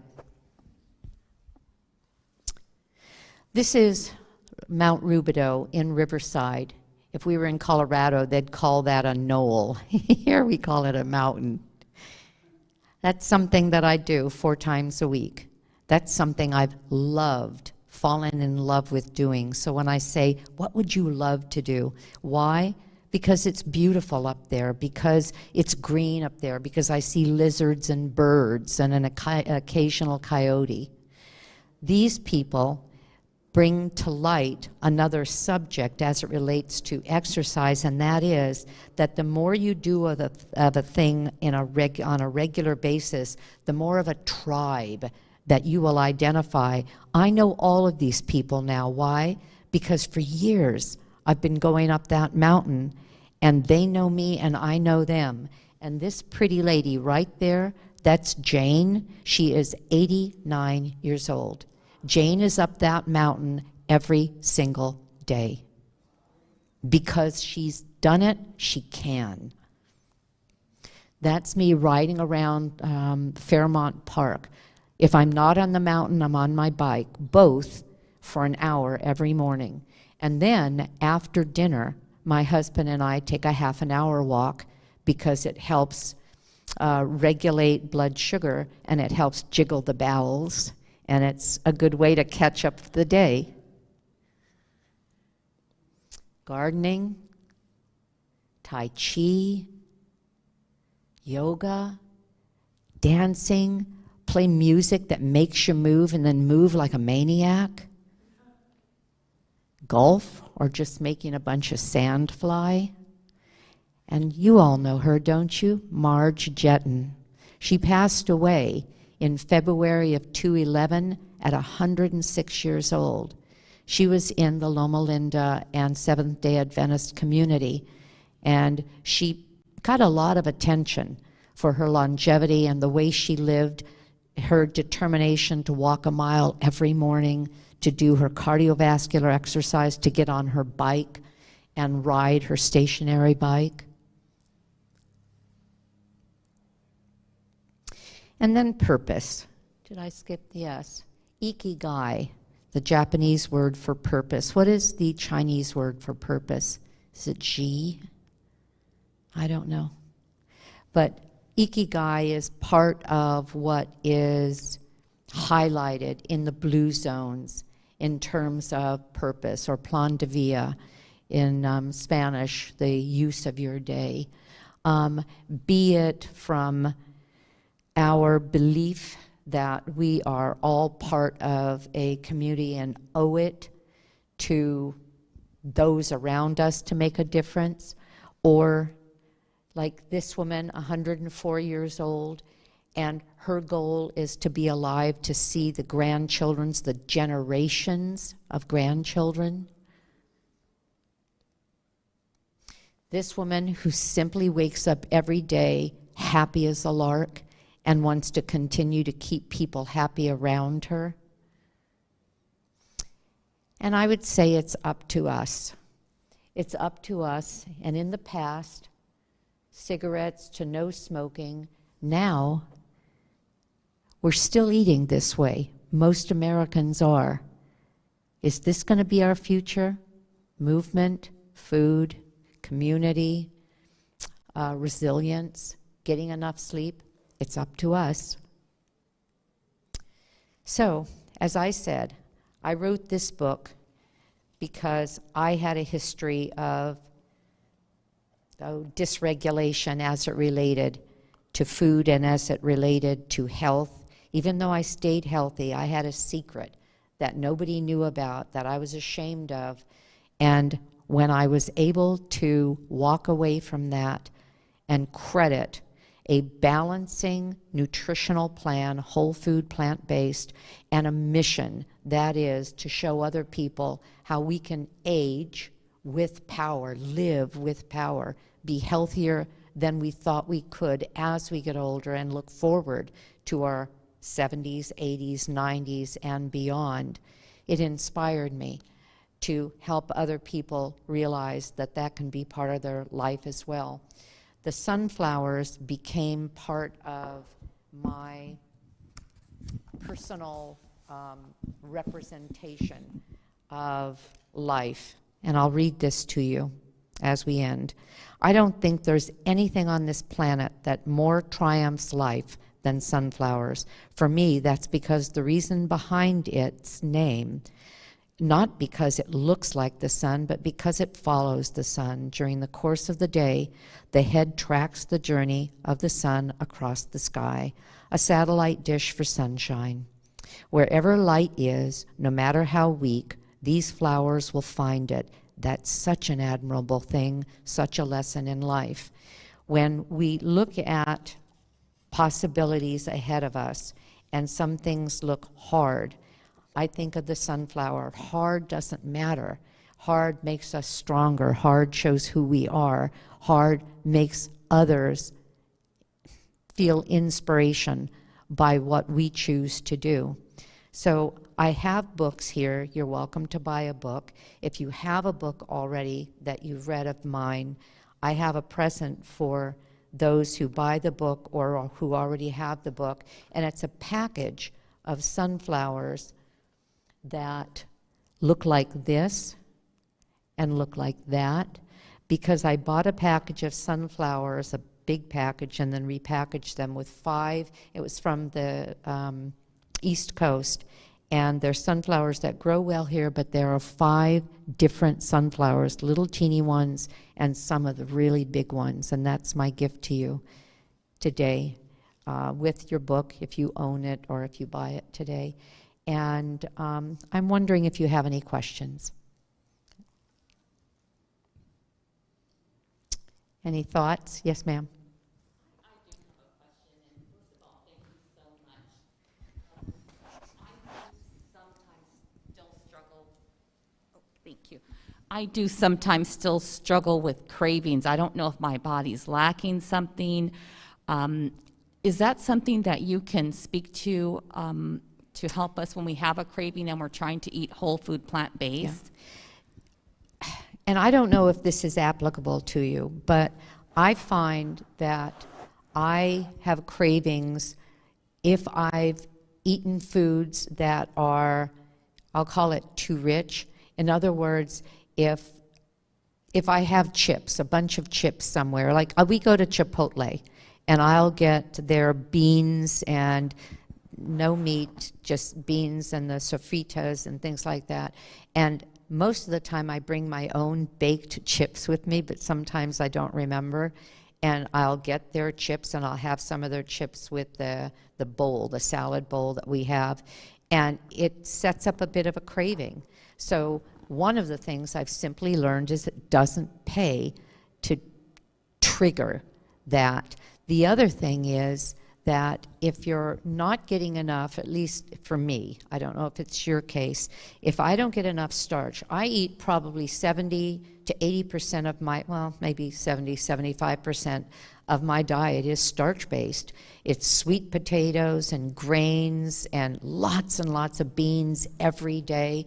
This is Mount Rubidoux in Riverside. If we were in Colorado, they'd call that a knoll. Here we call it a mountain. That's something that I do 4 times a week. That's something I've loved, fallen in love with doing. So when I say, what would you love to do? Why? Because it's beautiful up there, because it's green up there, because I see lizards and birds and an occasional coyote. These people bring to light another subject as it relates to exercise, and that is that the more you do of a thing on a regular basis, the more of a tribe that you will identify. I know all of these people now. Why? Because for years I've been going up that mountain, and they know me and I know them. And this pretty lady right there, that's Jane. She is 89 years old. Jane is up that mountain every single day. Because she's done it, she can. That's me riding around Fairmont Park. If I'm not on the mountain, I'm on my bike, both for an hour every morning. And then after dinner, my husband and I take a half an hour walk because it helps regulate blood sugar, and it helps jiggle the bowels, and it's a good way to catch up the day. Gardening, Tai Chi, yoga, dancing, play music that makes you move and then move like a maniac, golf, or just making a bunch of sand fly. And you all know her, don't you? Marge Jetton. She passed away in February of 2011 at 106 years old. She was in the Loma Linda and Seventh-day Adventist community, and she got a lot of attention for her longevity and the way she lived, her determination to walk a mile every morning, to do her cardiovascular exercise, to get on her bike and ride her stationary bike. And then purpose. Did I skip the S? Ikigai, the Japanese word for purpose. What is the Chinese word for purpose? Is it Ji? I don't know. But Ikigai is part of what is highlighted in the blue zones in terms of purpose, or plan de vida in Spanish, the use of your day. Be it from our belief that we are all part of a community and owe it to those around us to make a difference, or like this woman, 104 years old, and her goal is to be alive to see the grandchildren's, the generations of grandchildren. This woman who simply wakes up every day happy as a lark and wants to continue to keep people happy around her. And I would say it's up to us. It's up to us, and in the past, cigarettes to no smoking. Now, we're still eating this way. Most Americans are. Is this going to be our future? Movement, food, community, resilience, getting enough sleep? It's up to us. So, as I said, I wrote this book because I had a history of dysregulation as it related to food and as it related to health. Even though I stayed healthy, I had a secret that nobody knew about, that I was ashamed of. And when I was able to walk away from that and credit a balancing nutritional plan, whole food, plant-based, and a mission that is to show other people how we can age with power, live with power, be healthier than we thought we could as we get older, and look forward to our 70s, 80s, 90s, and beyond. It inspired me to help other people realize that that can be part of their life as well. The sunflowers became part of my personal representation of life. And I'll read this to you as we end. I don't think there's anything on this planet that more triumphs life than sunflowers. For me, that's because the reason behind its name, not because it looks like the sun, but because it follows the sun. During the course of the day, the head tracks the journey of the sun across the sky, a satellite dish for sunshine. Wherever light is, no matter how weak, these flowers will find it. That's such an admirable thing, such a lesson in life. When we look at possibilities ahead of us and some things look hard, I think of the sunflower. Hard doesn't matter. Hard makes us stronger. Hard shows who we are. Hard makes others feel inspiration by what we choose to do. So I have books here. You're welcome to buy a book. If you have a book already that you've read of mine, I have a present for those who buy the book or who already have the book, and it's a package of sunflowers that look like this and look like that, because I bought a package of sunflowers big package and then repackaged them with 5. It was from the East Coast, and they're sunflowers that grow well here, but there are 5 different sunflowers, little teeny ones and some of the really big ones, and that's my gift to you today with your book, if you own it or if you buy it today. And I'm wondering if you have any questions. Any thoughts? Yes, ma'am. I do have a question, and first of all, thank you so much. I do sometimes still struggle with cravings. I don't know if my body's lacking something. Is that something that you can speak to help us when we have a craving and we're trying to eat whole food, plant-based? Yeah. And I don't know if this is applicable to you, but I find that I have cravings if I've eaten foods that are, I'll call it too rich. In other words, if I have chips, a bunch of chips somewhere, like we go to Chipotle, and I'll get their beans and no meat, just beans and the sofritas and things like that. And most of the time I bring my own baked chips with me, but sometimes I don't remember. And I'll get their chips and I'll have some of their chips with the bowl, the salad bowl that we have. And it sets up a bit of a craving. So one of the things I've simply learned is it doesn't pay to trigger that. The other thing is that if you're not getting enough, at least for me, I don't know if it's your case, if I don't get enough starch, I eat probably 70 to 80% of my, well, maybe 70, 75% of my diet is starch-based. It's sweet potatoes and grains and lots of beans every day.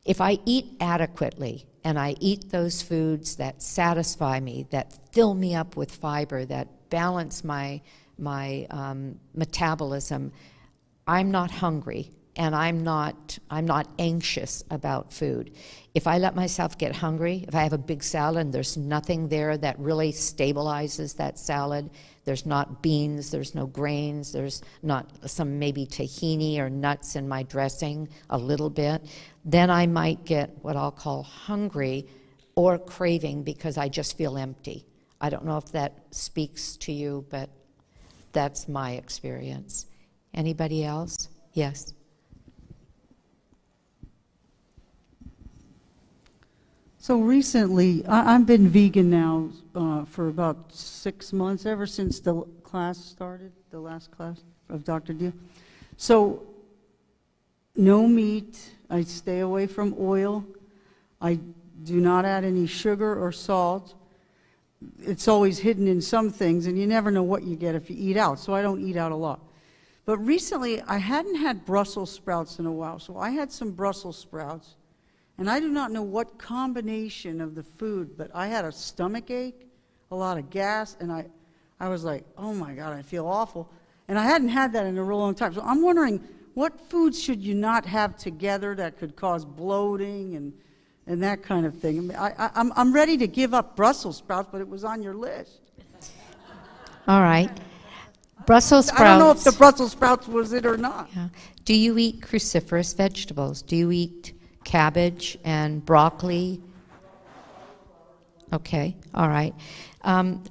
If I eat adequately and I eat those foods that satisfy me, that fill me up with fiber, that balance my metabolism, I'm not hungry and I'm not anxious about food. If I let myself get hungry, if I have a big salad and there's nothing there that really stabilizes that salad, there's not beans, there's no grains, there's not some maybe tahini or nuts in my dressing, a little bit, then I might get what I'll call hungry or craving because I just feel empty. I don't know if that speaks to you, but that's my experience. Anybody else? Yes. So recently, I've been vegan now for about 6 months, ever since the class started, the last class of Dr. Diehl. So no meat, I stay away from oil, I do not add any sugar or salt. It's always hidden in some things, and you never know what you get if you eat out, so I don't eat out a lot. But recently, I hadn't had Brussels sprouts in a while, so I had some Brussels sprouts, and I do not know what combination of the food, but I had a stomach ache, a lot of gas, and I was like, oh my God, I feel awful. And I hadn't had that in a real long time. So I'm wondering, what foods should you not have together that could cause bloating and that kind of thing? I mean, I'm ready to give up Brussels sprouts, but it was on your list. All right. Brussels sprouts. I don't know if the Brussels sprouts was it or not. Yeah. Do you eat cruciferous vegetables? Do you eat cabbage and broccoli? Okay, all right.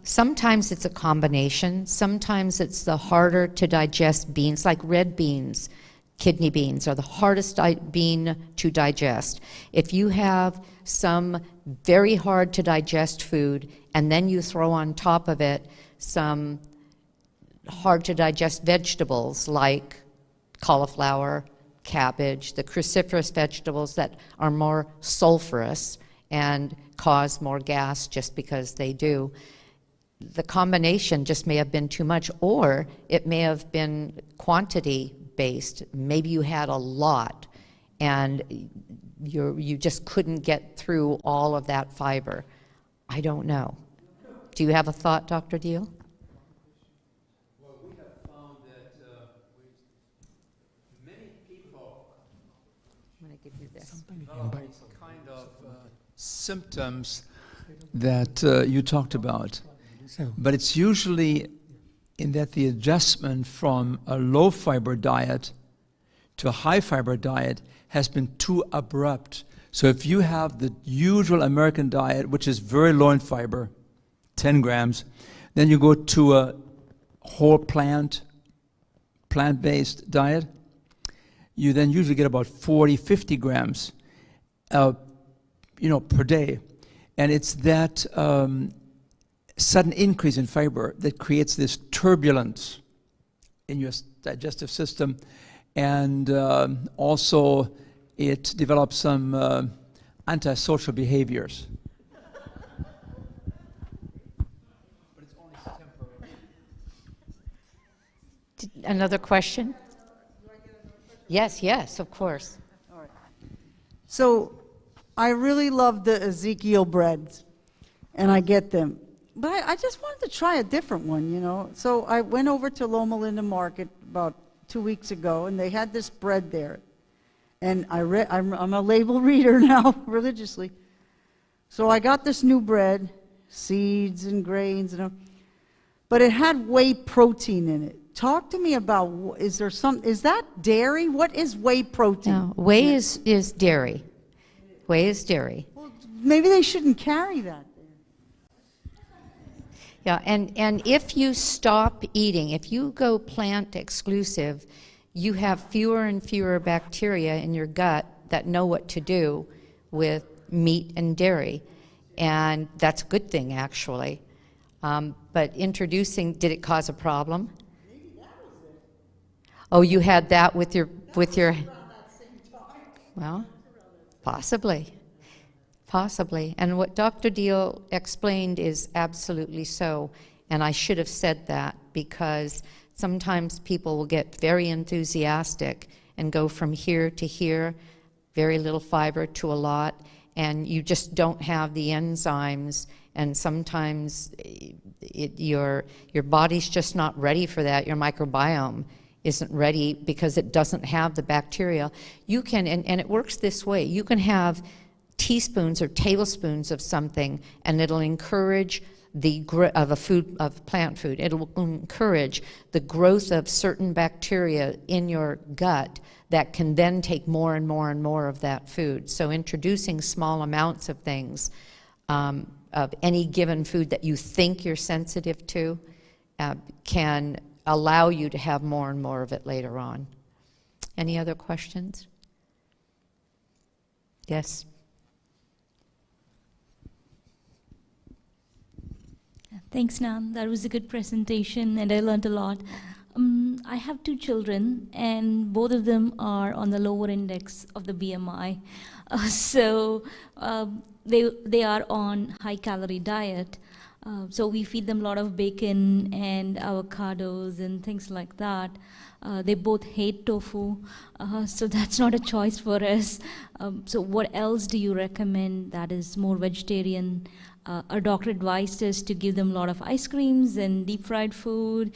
Sometimes it's a combination. Sometimes it's the harder to digest beans, like red beans. Kidney beans are the hardest bean to digest. If you have some very hard to digest food and then you throw on top of it some hard to digest vegetables like cauliflower, cabbage, the cruciferous vegetables that are more sulfurous and cause more gas just because they do, the combination just may have been too much, or it may have been quantity based. Maybe you had a lot and you just couldn't get through all of that fiber. I don't know. Do you have a thought, Dr. Diehl? Well, we have found that many people I'm going to give you this. develop kind of symptoms that you talked about. So, But it's usually in that the adjustment from a low fiber diet to a high fiber diet has been too abrupt. So if you have the usual American diet, which is very low in fiber, 10 grams, then you go to a whole plant-based diet, you then usually get about 40, 50 grams per day. And it's that sudden increase in fiber that creates this turbulence in your digestive system, and also it develops some antisocial behaviors. But it's only temporary. Another question? Yes, of course. So I really love the Ezekiel breads, and I get them. But I just wanted to try a different one, you know. So I went over to Loma Linda Market about 2 weeks ago, and they had this bread there. And I'm a label reader now, religiously. So I got this new bread, seeds and grains, but it had whey protein in it. Talk to me about, is that dairy? What is whey protein? No, whey is dairy. Whey is dairy. Well, maybe they shouldn't carry that. Yeah, and if you stop eating, if you go plant exclusive, you have fewer and fewer bacteria in your gut that know what to do with meat and dairy. And that's a good thing, actually. But did it cause a problem? Maybe that was it. Oh, you had that with your, around that same time. well, possibly. Possibly. And what Dr. Diehl explained is absolutely so. And I should have said that, because sometimes people will get very enthusiastic and go from here to here, very little fiber to a lot, and you just don't have the enzymes, and sometimes your body's just not ready for that. Your microbiome isn't ready because it doesn't have the bacteria. You can, and it works this way, you can have teaspoons or tablespoons of something, and it'll encourage of plant food. It'll encourage the growth of certain bacteria in your gut that can then take more and more and more of that food. So introducing small amounts of things, of any given food that you think you're sensitive to, can allow you to have more and more of it later on. Any other questions? Yes. Thanks, Nan. That was a good presentation, and I learned a lot. I have 2 children, and both of them are on the lower index of the BMI. So they are on high-calorie diet. So we feed them a lot of bacon and avocados and things like that. They both hate tofu, so that's not a choice for us. So what else do you recommend that is more vegetarian? Our doctor advised us to give them a lot of ice creams and deep fried food.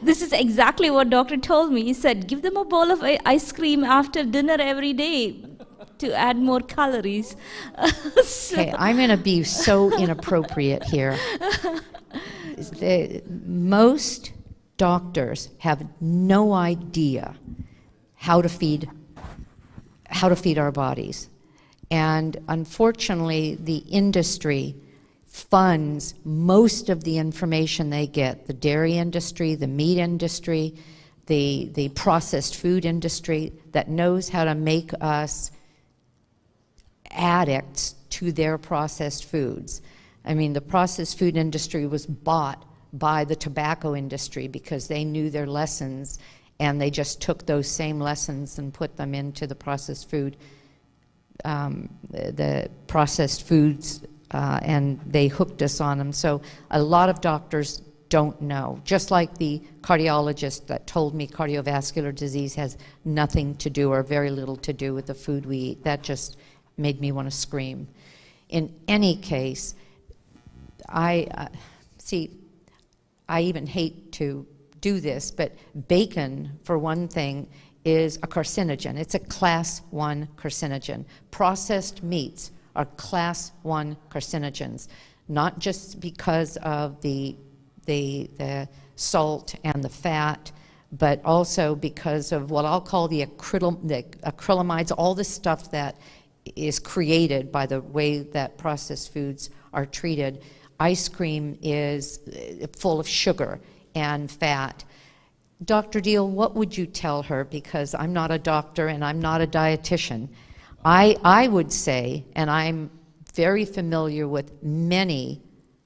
This is exactly what doctor told me. He said, give them a bowl of ice cream after dinner every day to add more calories. Okay, I'm going to be so inappropriate here. Most doctors have no idea how to feed our bodies. And unfortunately, the industry funds most of the information they get. The dairy industry, the meat industry, the processed food industry that knows how to make us addicts to their processed foods. I mean, the processed food industry was bought by the tobacco industry because they knew their lessons, and they just took those same lessons and put them into the processed food, the processed foods, and they hooked us on them. So a lot of doctors don't know. Just like the cardiologist that told me cardiovascular disease has nothing to do or very little to do with the food we eat. That just made me want to scream. In any case, I even hate to do this, but bacon, for one thing, is a carcinogen. It's a class 1 carcinogen. Processed meats are class 1 carcinogens. not just because of the salt and the fat, but also because of what I'll call the acrylamides, all the stuff that is created by the way that processed foods are treated. Ice cream is full of sugar and fat. Dr. Diehl, what would you tell her? Because I'm not a doctor and I'm not a dietitian. I would say, and I'm very familiar with many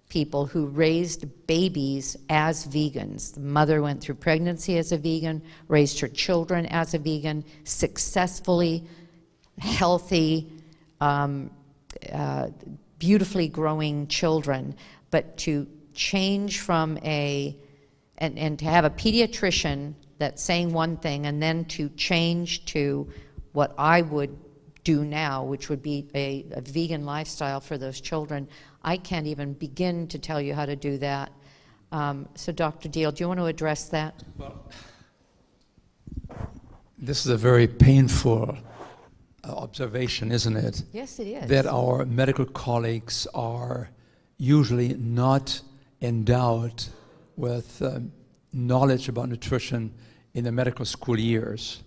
people who raised babies as vegans. The mother went through pregnancy as a vegan, raised her children as a vegan, successfully, healthy, beautifully growing children. But to change from and to have a pediatrician that's saying one thing and then to change to what I would do now, which would be a vegan lifestyle for those children, I can't even begin to tell you how to do that. So Dr. Diehl, do you want to address that? Well, this is a very painful observation, isn't it? Yes, it is. That our medical colleagues are usually not endowed with knowledge about nutrition in the medical school years.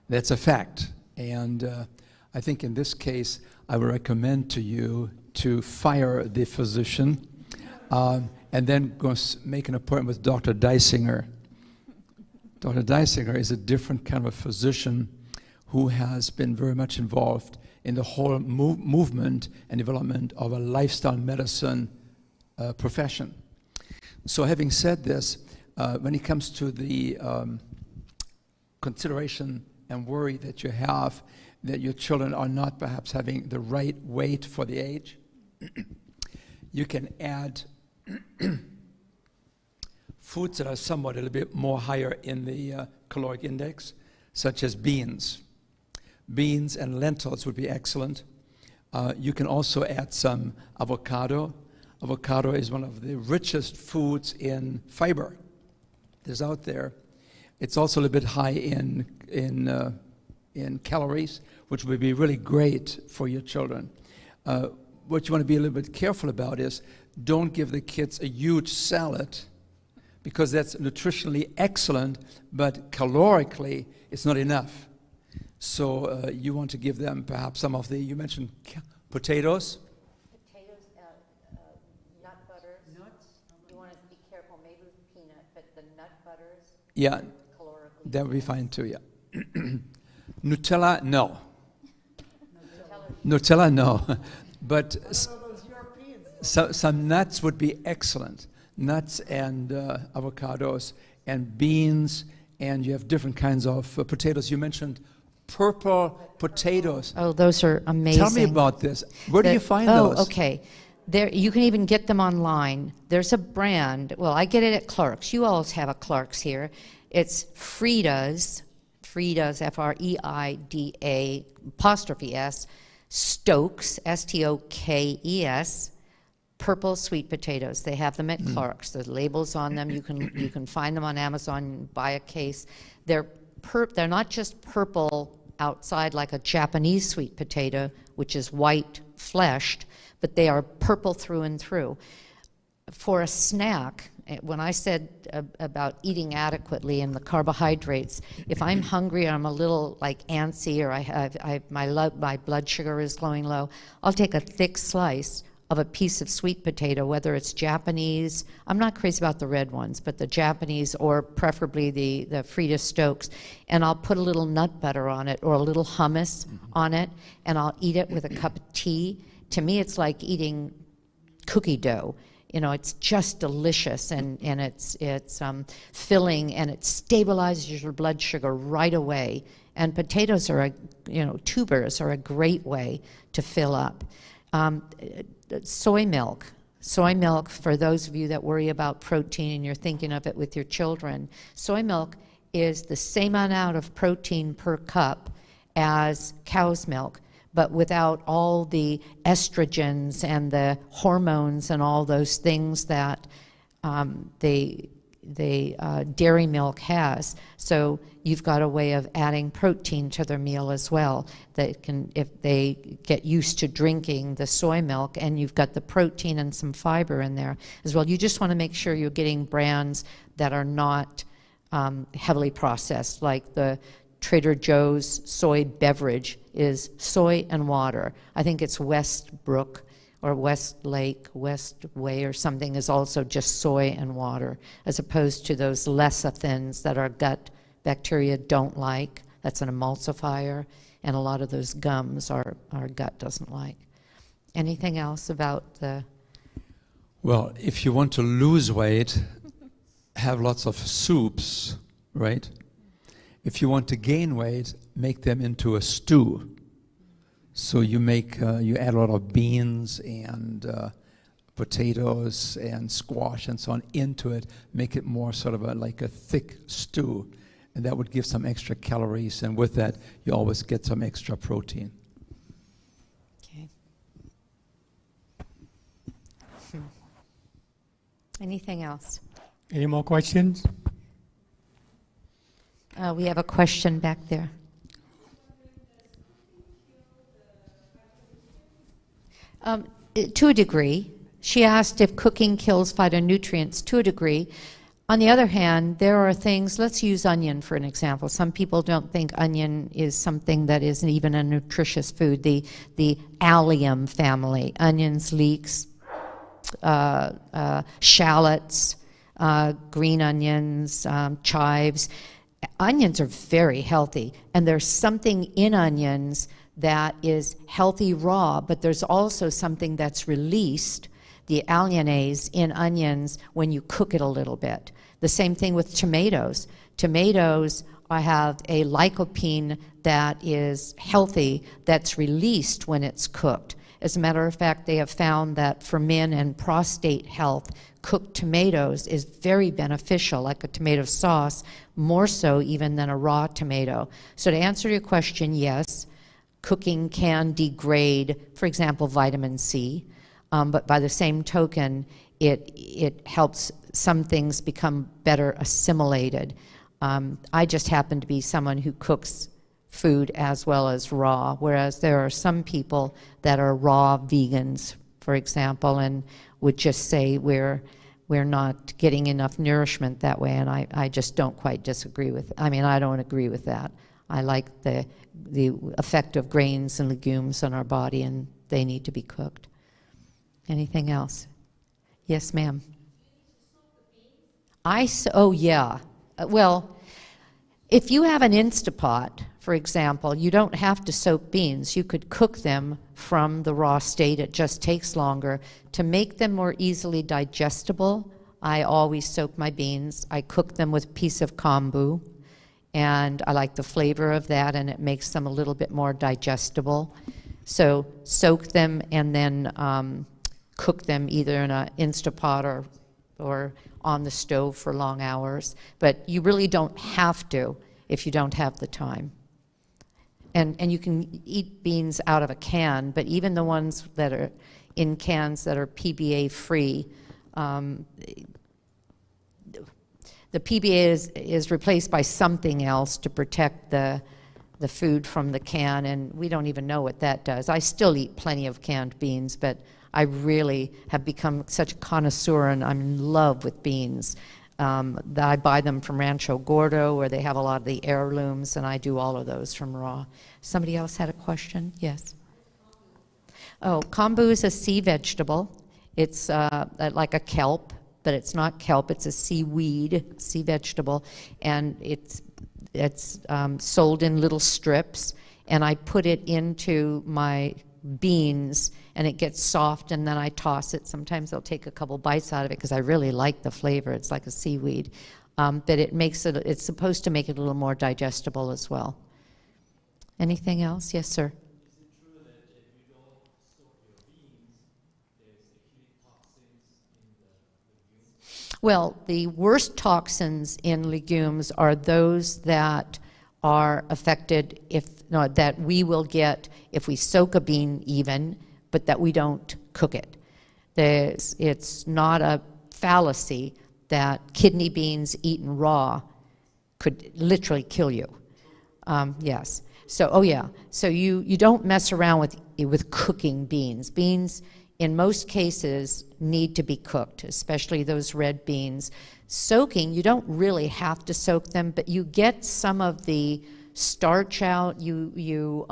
That's a fact. And I think in this case, I would recommend to you to fire the physician and then go make an appointment with Dr. Deisinger. Dr. Deisinger is a different kind of a physician who has been very much involved in the whole movement and development of a lifestyle medicine profession. So having said this, when it comes to the consideration and worry that you have that your children are not perhaps having the right weight for the age, you can add foods that are somewhat a little bit more higher in the caloric index, such as beans. Beans and lentils would be excellent. You can also add some avocado. Avocado is one of the richest foods in fiber that's out there. It's also a little bit high in calories, which would be really great for your children. What you want to be a little bit careful about is don't give the kids a huge salad, because that's nutritionally excellent, but calorically it's not enough. So you want to give them perhaps some of the, you mentioned potatoes. Potatoes, nut butters. Nuts. You want to be careful, maybe with peanut, but the nut butters. Yeah, Calorically. that would be fine too, yeah. Nutella, no. Nutella, no. But some nuts would be excellent. Nuts and avocados and beans, and you have different kinds of potatoes. You mentioned purple potatoes. Oh, those are amazing. Tell me about this. Where do you find those? Oh, okay. There, you can even get them online. There's a brand. Well, I get it at Clark's. You all have a Clark's here. It's Frida's, F-R-E-I-D-A, apostrophe S, Stokes, S-T-O-K-E-S, purple sweet potatoes. They have them at Clark's. There's labels on them. You can find them on Amazon, buy a case. They're not just purple outside like a Japanese sweet potato, which is white fleshed, but they are purple through and through. For a snack, when I said about eating adequately and the carbohydrates, if I'm hungry or I'm a little like antsy or my blood sugar is going low, I'll take a thick slice of a piece of sweet potato, whether it's Japanese. I'm not crazy about the red ones, but the Japanese or preferably the Frida Stokes, and I'll put a little nut butter on it or a little hummus on it, and I'll eat it with a cup of tea. To me, it's like eating cookie dough. You know, it's just delicious, and it's filling, and it stabilizes your blood sugar right away. And potatoes are tubers are a great way to fill up. Soy milk. Soy milk, for those of you that worry about protein and you're thinking of it with your children, soy milk is the same amount of protein per cup as cow's milk, but without all the estrogens and the hormones and all those things that dairy milk has. So you've got a way of adding protein to their meal as well. That can, if they get used to drinking the soy milk, and you've got the protein and some fiber in there as well. You just want to make sure you're getting brands that are not heavily processed, like the Trader Joe's soy beverage is soy and water. I think it's Westbrook or Westlake, Westway or something is also just soy and water, as opposed to those lecithins that our gut bacteria don't like. That's an emulsifier, and a lot of those gums our gut doesn't like. Anything else about the... Well, if you want to lose weight, have lots of soups, right? If you want to gain weight, make them into a stew. So you make, you add a lot of beans and potatoes and squash and so on into it, make it more sort of like a thick stew. And that would give some extra calories, and with that, you always get some extra protein. Okay. Anything else? Any more questions? We have a question back there. To a degree. She asked if cooking kills phytonutrients. To a degree. On the other hand, there are things, let's use onion for an example. Some people don't think onion is something that isn't even a nutritious food. The allium family, onions, leeks, shallots, green onions, chives. Onions are very healthy, and there's something in onions that is healthy raw, but there's also something that's released, the alliinase in onions, when you cook it a little bit. The same thing with tomatoes. Tomatoes have a lycopene that is healthy, that's released when it's cooked. As a matter of fact, they have found that for men and prostate health, cooked tomatoes is very beneficial, like a tomato sauce, more so even than a raw tomato. So to answer your question, yes, cooking can degrade, for example, vitamin C, but by the same token, it helps some things become better assimilated. I just happen to be someone who cooks food as well as raw, whereas there are some people that are raw vegans, for example, and would just say we're not getting enough nourishment that way, and I just don't quite disagree with, I mean, I don't agree with that. I like the effect of grains and legumes on our body, and they need to be cooked. Anything else? Yes, ma'am. Oh, yeah. Well, if you have an Instapot, for example, you don't have to soak beans. You could cook them from the raw state. It just takes longer. To make them more easily digestible, I always soak my beans. I cook them with a piece of kombu, and I like the flavor of that, and it makes them a little bit more digestible. So soak them and then cook them either in an Instapot or on the stove for long hours. But you really don't have to if you don't have the time. And you can eat beans out of a can, but even the ones that are in cans that are PBA free, the PBA is replaced by something else to protect the food from the can, and we don't even know what that does. I still eat plenty of canned beans, but I really have become such a connoisseur, and I'm in love with beans. That I buy them from Rancho Gordo, where they have a lot of the heirlooms, and I do all of those from raw. Somebody else had a question? Yes. Oh, kombu is a sea vegetable. It's like a kelp, but it's not kelp. It's a seaweed, sea vegetable, and it's sold in little strips. And I put it into my beans, and it gets soft, and then I toss it. Sometimes I'll take a couple bites out of it because I really like the flavor. It's like a seaweed, but it makes it. It's supposed to make it a little more digestible as well. Anything else? Yes, sir. Is it true that if you don't soak your beans, there's actually toxins in the legumes? Well, the worst toxins in legumes are those that are affected that we will get if we soak a bean even, but that we don't cook it. It's not a fallacy that kidney beans eaten raw could literally kill you. Yes. So, oh yeah. So you don't mess around with cooking beans. Beans, in most cases, need to be cooked, especially those red beans. Soaking, you don't really have to soak them, but you get some of the starch out. You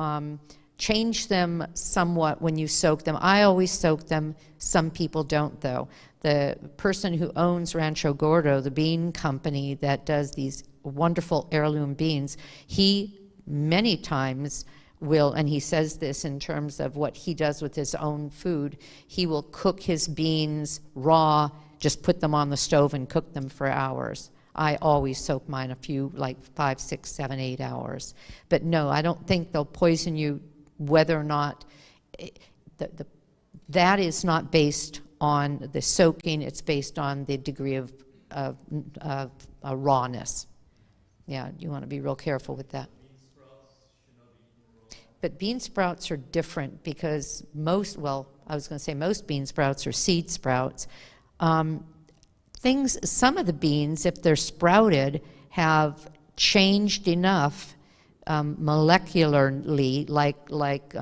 change them somewhat when you soak them. I always soak them. Some people don't, though. The person who owns Rancho Gordo, the bean company that does these wonderful heirloom beans, he many times will, and he says this in terms of what he does with his own food, he will cook his beans raw, just put them on the stove and cook them for hours. I always soak mine a few, like 5, 6, 7, 8 hours. But no, I don't think they'll poison you whether or not, that is not based on the soaking, it's based on the degree of rawness. Yeah, you want to be real careful with that. But bean sprouts are different because most, well, I was going to say most bean sprouts are seed sprouts. Some of the beans, if they're sprouted, have changed enough molecularly, like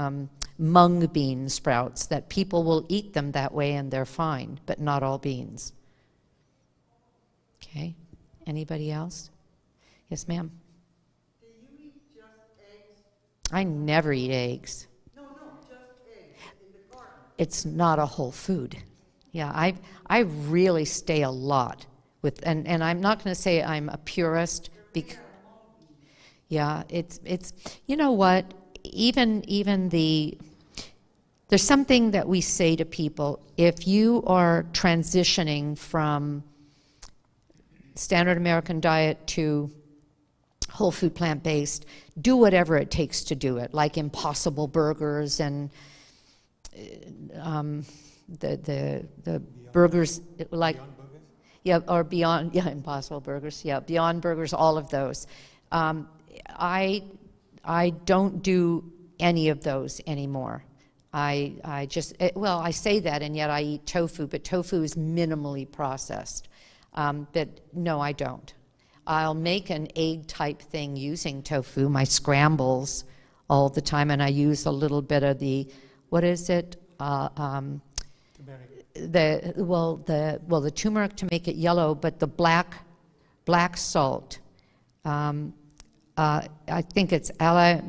mung bean sprouts, that people will eat them that way and they're fine, but not all beans. Okay, anybody else? Yes, ma'am. Do you eat just eggs? I never eat eggs. No, just eggs in the garden. It's not a whole food. Yeah, I really stay a lot with, and I'm not going to say I'm a purist, because yeah, it's you know what, even there's something that we say to people, if you are transitioning from standard American diet to whole food plant-based, do whatever it takes to do it, like Impossible Burgers and the burgers, like, yeah, or Beyond, yeah, Impossible Burgers, yeah, Beyond Burgers, all of those. I don't do any of those anymore. I just, well, I say that, and yet I eat tofu, but tofu is minimally processed. But no, I don't. I'll make an egg-type thing using tofu, my scrambles all the time, and I use a little bit of the, what is it? The turmeric to make it yellow, but the black salt. I think it's I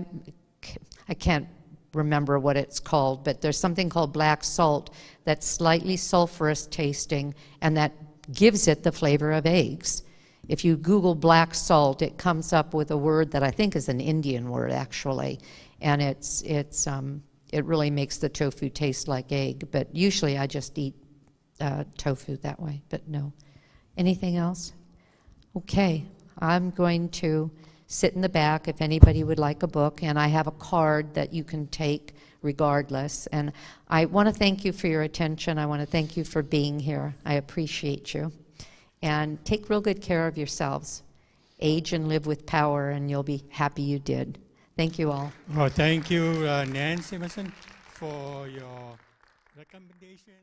can't remember what it's called, but there's something called black salt that's slightly sulfurous tasting, and that gives it the flavor of eggs. If you Google black salt, it comes up with a word that I think is an Indian word, actually, and it really makes the tofu taste like egg. But usually I just eat tofu that way. But no. Anything else? Okay, I'm going to sit in the back if anybody would like a book, and I have a card that you can take regardless. And I want to thank you for your attention. I want to thank you for being here. I appreciate you. And take real good care of yourselves. Age and live with power, and you'll be happy you did. Thank you all. Well, thank you, Nancy Mason, for your recommendation.